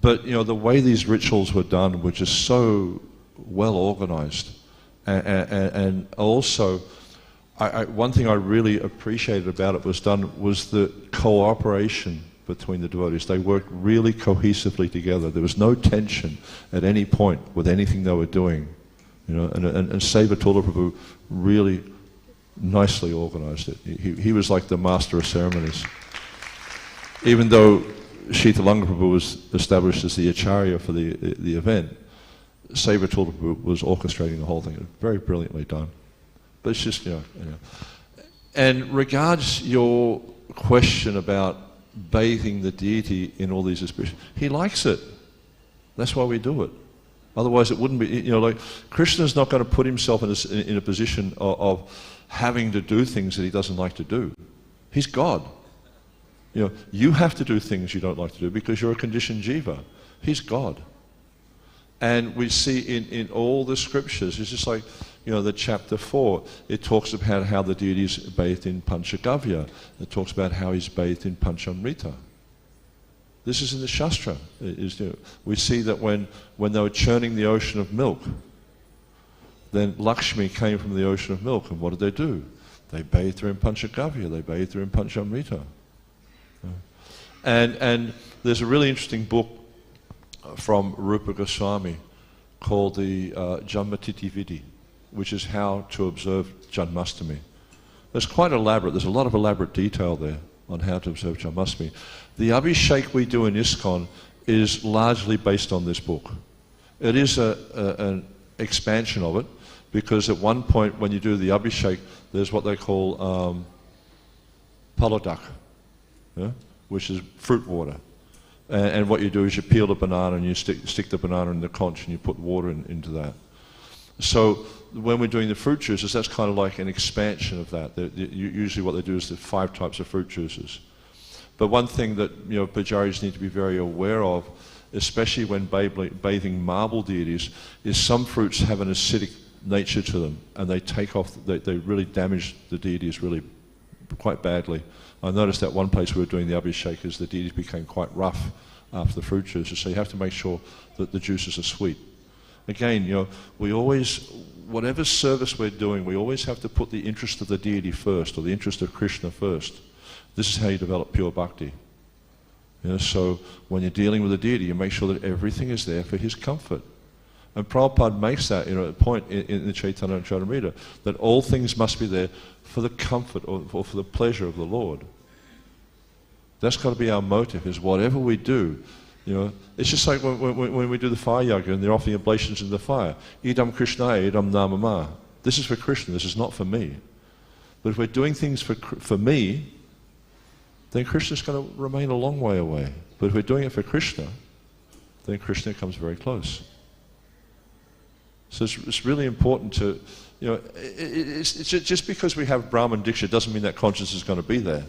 But, the way these rituals were done were just so well organized. And also, one thing I really appreciated about it was the cooperation between the devotees. They worked really cohesively together. There was no tension at any point with anything they were doing. And Savatula Prabhu really nicely organized it. He was like the master of ceremonies. Even though Sheetalanga Prabhu was established as the acharya for the event, Savatula Prabhu was orchestrating the whole thing. It was very brilliantly done. But it's just, And regards your question about bathing the deity in all these auspicious, he likes it. That's why we do it. Otherwise it wouldn't be, Krishna's not going to put himself in a position of having to do things that he doesn't like to do. He's God. You have to do things you don't like to do because you're a conditioned jiva. He's God. And we see in all the scriptures, it's just like, the chapter 4, it talks about how the deity is bathed in Panchagavya. It talks about how he's bathed in Panchamrita. This is in the Shastra. We see that when they were churning the ocean of milk, then Lakshmi came from the ocean of milk, and what did they do? They bathed her in Panchagavya, they bathed her in Panchamrita. And there's a really interesting book from Rupa Goswami called the Janmatiti Vidi, which is how to observe Janmashtami. It's quite elaborate. There's a lot of elaborate detail there on how to observe Janmashtami. The Abhishek we do in Iskcon is largely based on this book. It is an expansion of it, because at one point when you do the Abhishek, there's what they call paladak, which is fruit water. And what you do is you peel the banana and you stick the banana in the conch and you put water into that. So when we're doing the fruit juices, that's kind of like an expansion of that. Usually what they do is there's 5 types of fruit juices. But one thing that pujaris need to be very aware of, especially when bathing marble deities, is some fruits have an acidic nature to them, and they take off. They really damage the deities really quite badly. I noticed that one place we were doing the Abhishek, the deities became quite rough after the fruit juices. So you have to make sure that the juices are sweet. Again, we always, whatever service we're doing, we always have to put the interest of the deity first, or the interest of Krishna first. This is how you develop pure bhakti. So when you're dealing with a deity, you make sure that everything is there for his comfort. And Prabhupada makes that a point in the Chaitanya Charitamrita, that all things must be there for the comfort or for the pleasure of the Lord. That's got to be our motive, is whatever we do. It's just like when we do the fire yaga and they're offering oblations in the fire. Idam Krishna, idam namama. This is for Krishna, this is not for me. But if we're doing things for me, then Krishna's going to remain a long way away. But if we're doing it for Krishna, then Krishna comes very close. So it's really important to, it's just because we have Brahman Diksha doesn't mean that consciousness is going to be there.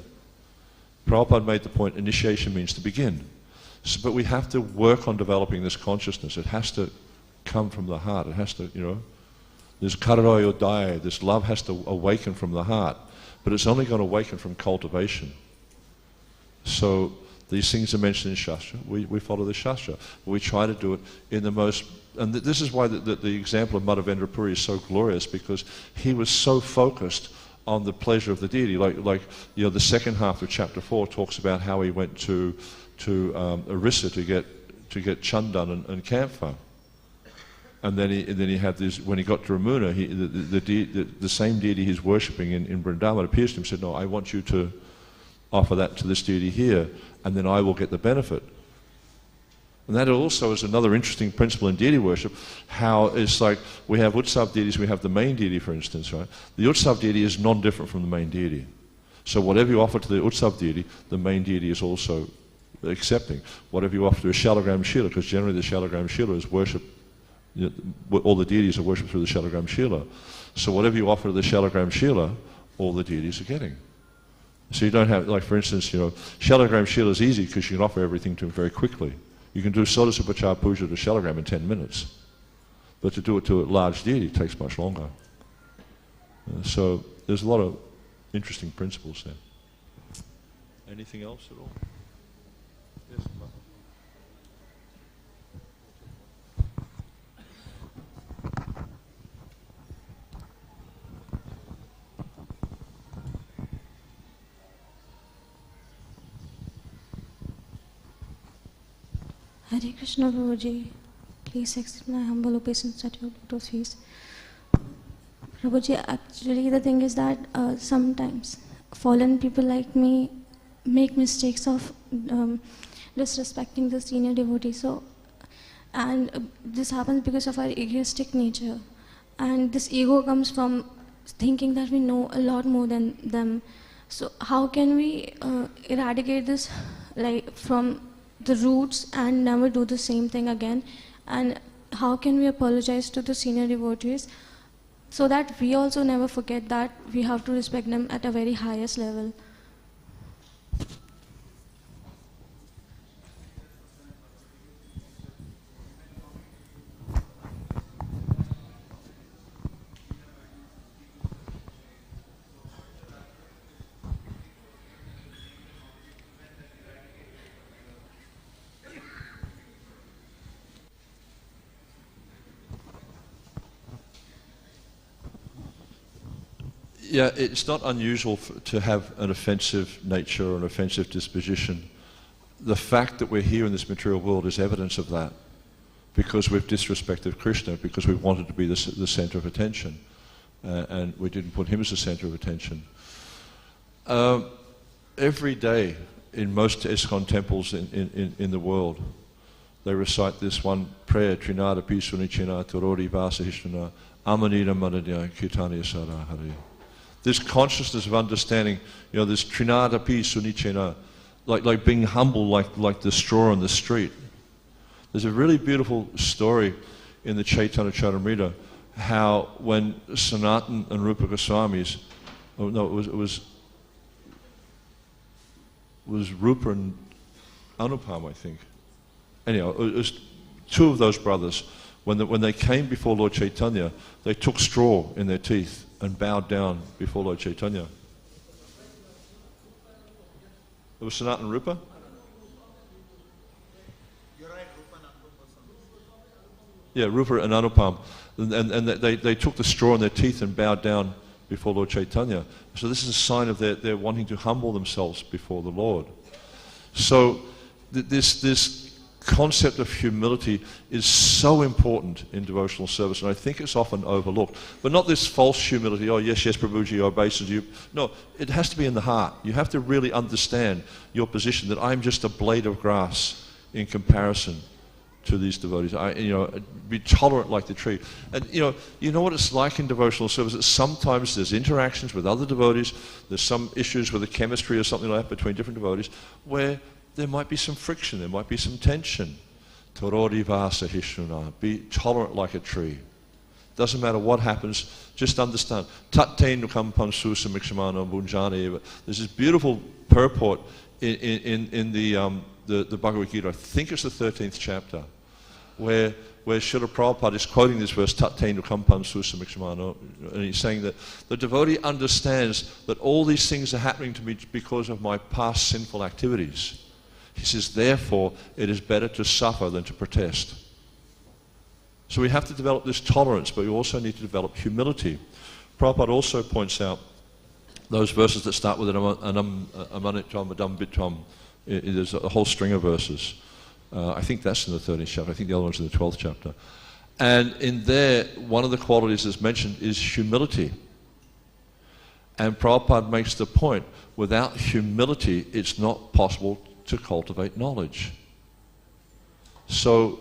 Prabhupada made the point, initiation means to begin. But we have to work on developing this consciousness. It has to come from the heart. It has to, this karayoudaya, this love has to awaken from the heart. But it's only going to awaken from cultivation. So these things are mentioned in Shastra. We follow the Shastra. We try to do it in the most, and this is why the example of Madhavendra Puri is so glorious, because he was so focused on the pleasure of the deity. Like the second half of chapter 4 talks about how he went to Orissa to get chandan and camphor. And then he had this, when he got to Ramuna, the same deity he's worshipping in Vrindavan appears to him and said, no, I want you to offer that to this deity here, and then I will get the benefit. And that also is another interesting principle in deity worship, how it's like we have Utsav deities, we have the main deity, for instance, right? The Utsav deity is non-different from the main deity. So whatever you offer to the Utsav deity, the main deity is also accepting. Whatever you offer to a Shalagram Shila, because generally the Shalagram Shila is worshipped, all the deities are worshipped through the Shalagram Shila. So whatever you offer to the Shalagram Shila, all the deities are getting. So you don't have, like for instance, Shalagram Shila is easy because you can offer everything to him very quickly. You can do Sodasupachar Puja to Shalagram in 10 minutes. But to do it to a large deity takes much longer. So there's a lot of interesting principles there. Anything else at all? Yes, Hare Krishna, Prabhuji. Please accept my humble obeisance at your lotus feet. Prabhuji, actually the thing is that sometimes fallen people like me make mistakes of disrespecting the senior devotees. So, and this happens because of our egoistic nature. And this ego comes from thinking that we know a lot more than them. So how can we eradicate this from the roots and never do the same thing again? And how can we apologize to the senior devotees so that we also never forget that we have to respect them at a very highest level? Yeah, it's not unusual to have an offensive nature or an offensive disposition. The fact that we're here in this material world is evidence of that, because we've disrespected Krishna, because we wanted to be the center of attention, and we didn't put him as the center of attention. Every day in most Iskcon temples in the world, they recite this one prayer, Trinada Pisunichina Torori Vasahishna Amanita Manadya Kirtania Sara Hare. This consciousness of understanding, this Trinada Pisunichina, like being humble like the straw on the street. There's a really beautiful story in the Chaitanya Charitamrita how when Sanatan and Rupa Goswamis, it was Rupa and Anupam, I think. Anyhow, it was two of those brothers. When they came before Lord Chaitanya, they took straw in their teeth and bowed down before Lord Chaitanya. It was Sanatan and Rupa? You're right, Rupa and Anupam. Yeah, Rupa and Anupam. And they took the straw in their teeth and bowed down before Lord Chaitanya. So this is a sign of their wanting to humble themselves before the Lord. So this concept of humility is so important in devotional service, and I think it's often overlooked. But not this false humility, oh yes, Prabhuji, I obeisance you. No, it has to be in the heart. You have to really understand your position, that I'm just a blade of grass in comparison to these devotees. Be tolerant like the tree. And you know what it's like in devotional service, that sometimes there's interactions with other devotees, there's some issues with the chemistry or something like that between different devotees, where there might be some friction, there might be some tension. Torori vasa hishuna. Be tolerant like a tree. Doesn't matter what happens, just understand. Tatte nukam pansusa mikshamana bunjani. There's this beautiful purport in the Bhagavad Gita, I think it's the 13th chapter, where Srila Prabhupada is quoting this verse, Tatte nukam pansusa mikshamana, and he's saying that the devotee understands that all these things are happening to me because of my past sinful activities. He says, therefore, it is better to suffer than to protest. So we have to develop this tolerance, but we also need to develop humility. Prabhupada also points out those verses that start with anam amanitam adam bittam. There's a whole string of verses. I think that's in the 13th chapter. I think the other one's in the 12th chapter. And in there, one of the qualities that's mentioned is humility. And Prabhupada makes the point, without humility, it's not possible to cultivate knowledge. So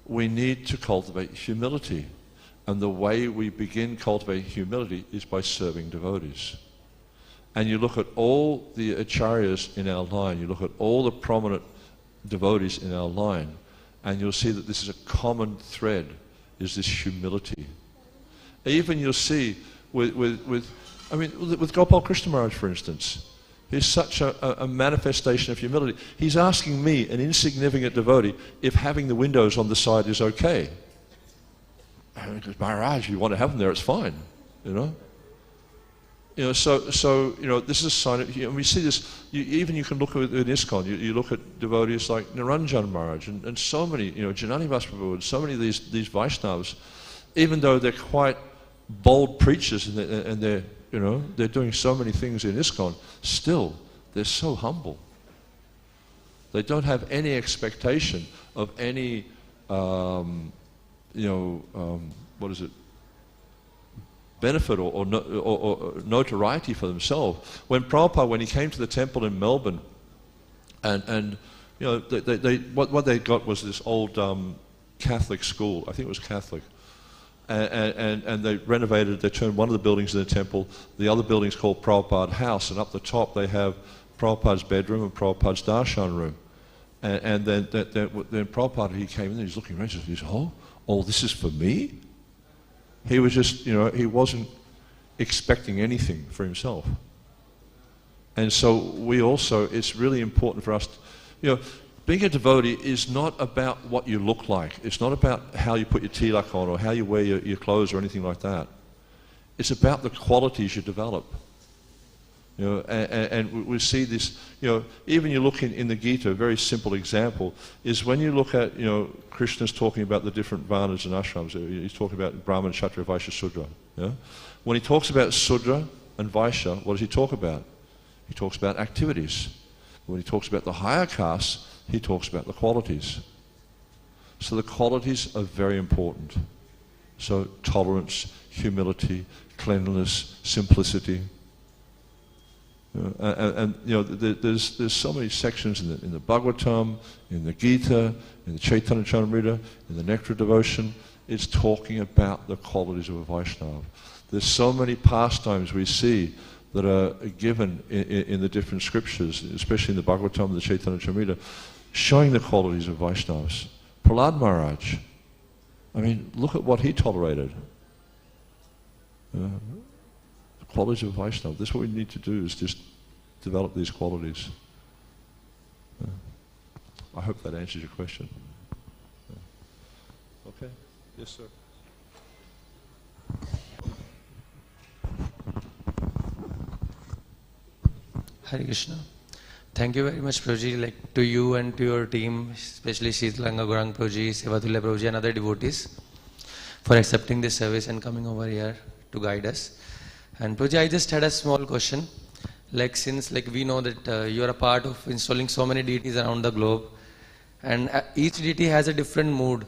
we need to cultivate humility. And the way we begin cultivating humility is by serving devotees. And you look at all the acharyas in our line, you look at all the prominent devotees in our line, and you'll see that this is a common thread, is this humility. Even you'll see with Gopal Krishna Maharaj, for instance. He's such a manifestation of humility. He's asking me, an insignificant devotee, if having the windows on the side is okay. Because Maharaj, you want to have them there, it's fine, you know. You know, so you know, this is a sign of, you know, we see this, you can look at in Iskcon, you look at devotees like Niranjan Maharaj and so many, you know, Janani Prabhu and so many of these Vaishnavas, even though they're quite bold preachers and they're, you know, they're doing so many things in Iskcon, still, they're so humble. They don't have any expectation of any, you know, what is it, benefit or notoriety for themselves. When Prabhupada, when he came to the temple in Melbourne, and you know, what they got was this old Catholic school. I think it was Catholic, and they renovated. They turned one of the buildings into the temple. The other building's called Prabhupada House, and up the top they have Prabhupada's bedroom and Prabhupada's darshan room. And then Prabhupada, he came in and he's looking around. He said, "Oh, this is for me." He was just, you know, he wasn't expecting anything for himself. And so we also, it's really important for us, you know, being a devotee is not about what you look like. It's not about how you put your tilak on or how you wear your clothes or anything like that. It's about the qualities you develop. You know, and we see this, you know, even you look in the Gita, a very simple example is when you look at, you know, Krishna's talking about the different varnas and ashrams. He's talking about Brahman, Kshatriya, Vaishya, Sudra. Yeah? When he talks about Sudra and Vaishya, what does he talk about? He talks about activities. When he talks about the higher castes, he talks about the qualities. So the qualities are very important. So tolerance, humility, cleanliness, simplicity. And you know, there's so many sections in the Bhagavatam, in the Gita, in the Chaitanya Charitamrita, in the Nectar Devotion. It's talking about the qualities of a Vaishnava. There's so many pastimes we see that are given in the different scriptures, especially in the Bhagavatam and the Chaitanya Charitamrita, showing the qualities of Vaishnavas. Prahlad Maharaj, I mean, look at what he tolerated. Qualities of Vaishnava. This is what we need to do, is just develop these qualities. I hope that answers your question. Okay. Yes, sir. Hare Krishna. Thank you very much, Prabhuji, like to you and to your team, especially Sheetalanga Gaurang Prabhuji, Sevatulya Prabhuji and other devotees for accepting this service and coming over here to guide us. And Prabhuji, I just had a small question. Like since we know that you are a part of installing so many deities around the globe, and each deity has a different mood.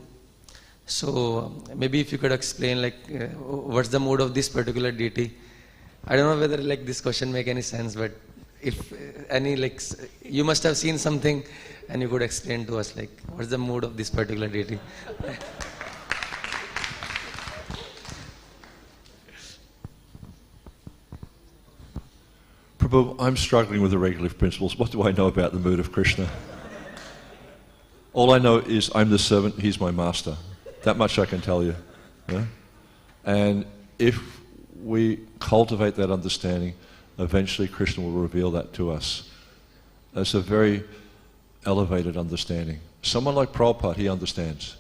So maybe if you could explain what's the mood of this particular deity. I don't know whether this question make any sense, but if any you must have seen something and you could explain to us what's the mood of this particular deity. Prabhu, I'm struggling with the regulative principles. What do I know about the mood of Krishna? All I know is I'm the servant, he's my master. That much I can tell you. Yeah? And if we cultivate that understanding, eventually Krishna will reveal that to us. That's a very elevated understanding. Someone like Prabhupada, he understands.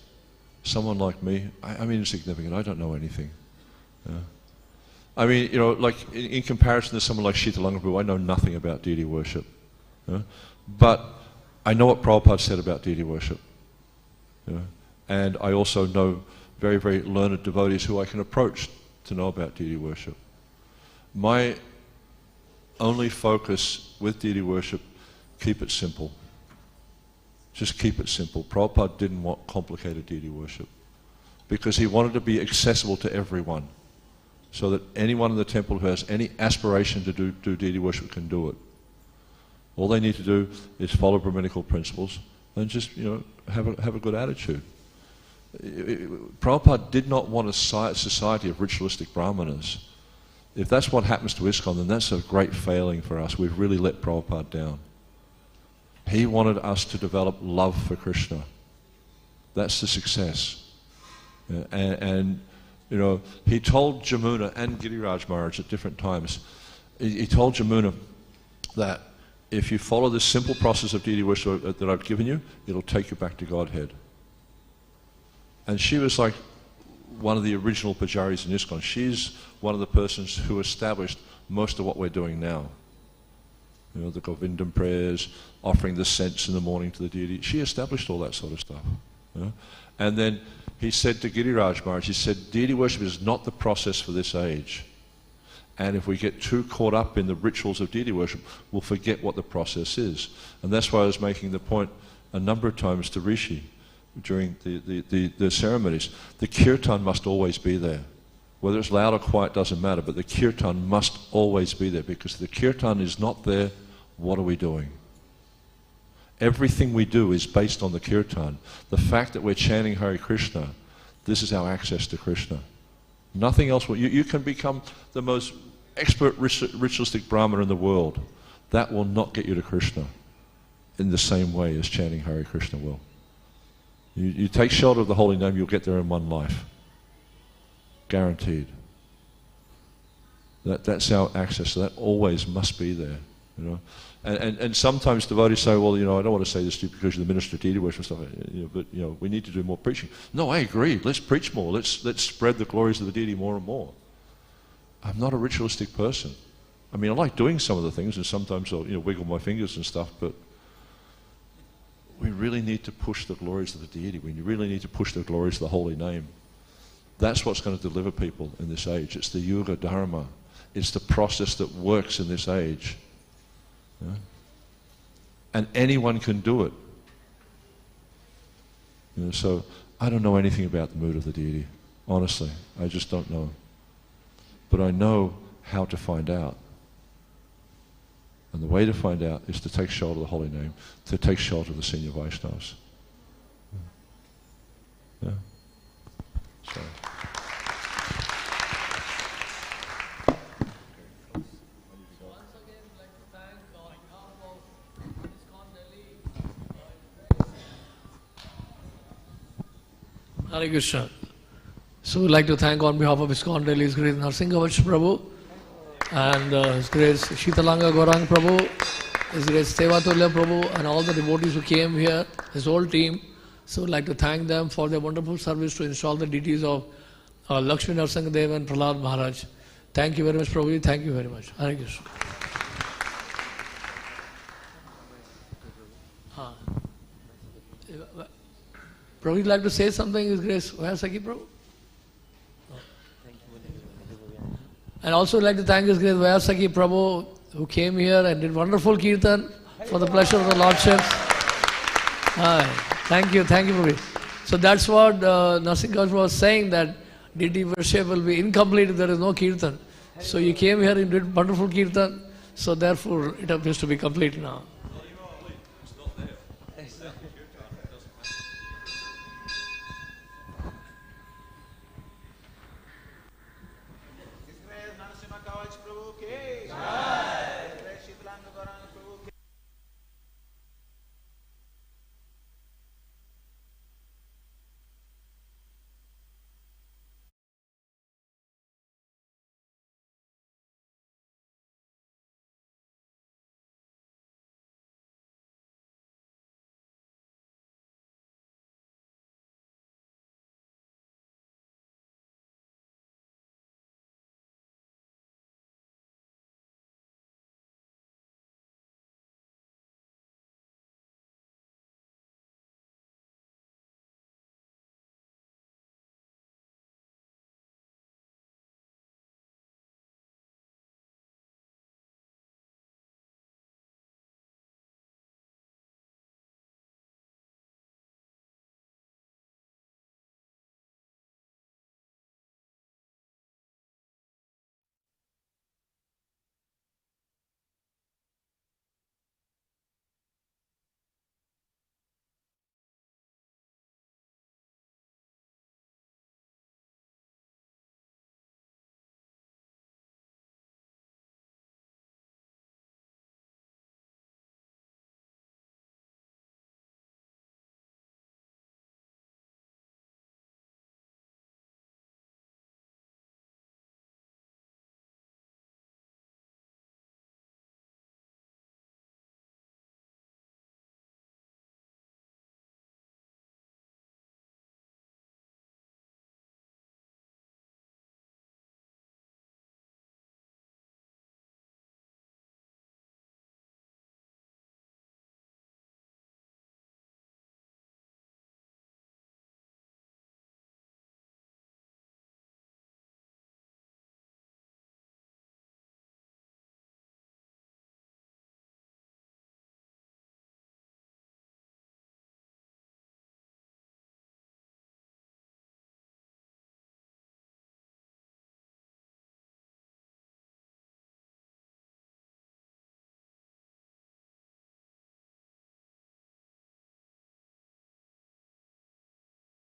Someone like me, I'm insignificant, I don't know anything. Yeah? I mean, you know, in comparison to someone like Sheetalanga Prabhu, I know nothing about deity worship. Yeah? But I know what Prabhupada said about deity worship. Yeah? And I also know very, very learned devotees who I can approach to know about deity worship. My only focus with deity worship, keep it simple. Just keep it simple. Prabhupada didn't want complicated deity worship because he wanted to be accessible to everyone, so that anyone in the temple who has any aspiration to do deity worship can do it. All they need to do is follow Brahminical principles and just, you know, have a good attitude. Prabhupada did not want a society of ritualistic brahmanas. If that's what happens to Iskcon, then that's a great failing for us. We've really let Prabhupada down. He wanted us to develop love for Krishna. That's the success. And you know, he told Jamuna and Giriraj Maharaj at different times, he told Jamuna that if you follow this simple process of deity worship that I've given you, it'll take you back to Godhead. And she was like, one of the original pujaris in Iskcon. She's one of the persons who established most of what we're doing now. You know, the Govindam prayers, offering the scents in the morning to the deity. She established all that sort of stuff. You know? And then he said to Giriraj Maharaj, he said, deity worship is not the process for this age. And if we get too caught up in the rituals of deity worship, we'll forget what the process is. And that's why I was making the point a number of times to Rishi during the ceremonies. The kirtan must always be there. Whether it's loud or quiet doesn't matter, but the kirtan must always be there, because if the kirtan is not there, what are we doing? Everything we do is based on the kirtan. The fact that we're chanting Hare Krishna, this is our access to Krishna. Nothing else will. You can become the most expert ritualistic Brahmana in the world. That will not get you to Krishna in the same way as chanting Hare Krishna will. You take shelter of the holy name, you'll get there in one life. Guaranteed. That's our access. So that always must be there. You know? And sometimes devotees say, well, you know, I don't want to say this to you because you're the minister of deity worship and stuff, you know, but you know, we need to do more preaching. No, I agree. Let's preach more. Let's spread the glories of the deity more and more. I'm not a ritualistic person. I mean, I like doing some of the things, and sometimes I'll, you know, wiggle my fingers and stuff, but we really need to push the glories of the deity. We really need to push the glories of the holy name. That's what's going to deliver people in this age. It's the Yuga Dharma. It's the process that works in this age. Yeah? And anyone can do it. You know, so I don't know anything about the mood of the deity. Honestly, I just don't know. But I know how to find out. And the way to find out is to take shelter of the holy name, to take shelter of the senior Vaishnavas. Yeah. So. Hare Krishna. So we'd like to thank on behalf of Iskcon Delhi His Grace Nrsimha Prabhu and His Grace Shitalanga Gaurang Prabhu, His Grace Sevatulya Prabhu, and all the devotees who came here, his whole team. So we'd like to thank them for their wonderful service to install the deities of Lakshmi Nrsimha and Prahlad Maharaj. Thank you very much, Prabhu. Thank you very much. Hare Krishna. Prabhu, would like to say something, His Grace Vayasaki Prabhu? No. And also like to thank His Grace Vayasaki Prabhu, who came here and did wonderful kirtan for the pleasure of the Lordship. Thank you, Prabhu. So that's what Nrsimha was saying, that deity worship will be incomplete if there is no kirtan. So you came here and did wonderful kirtan, so therefore it appears to be complete now.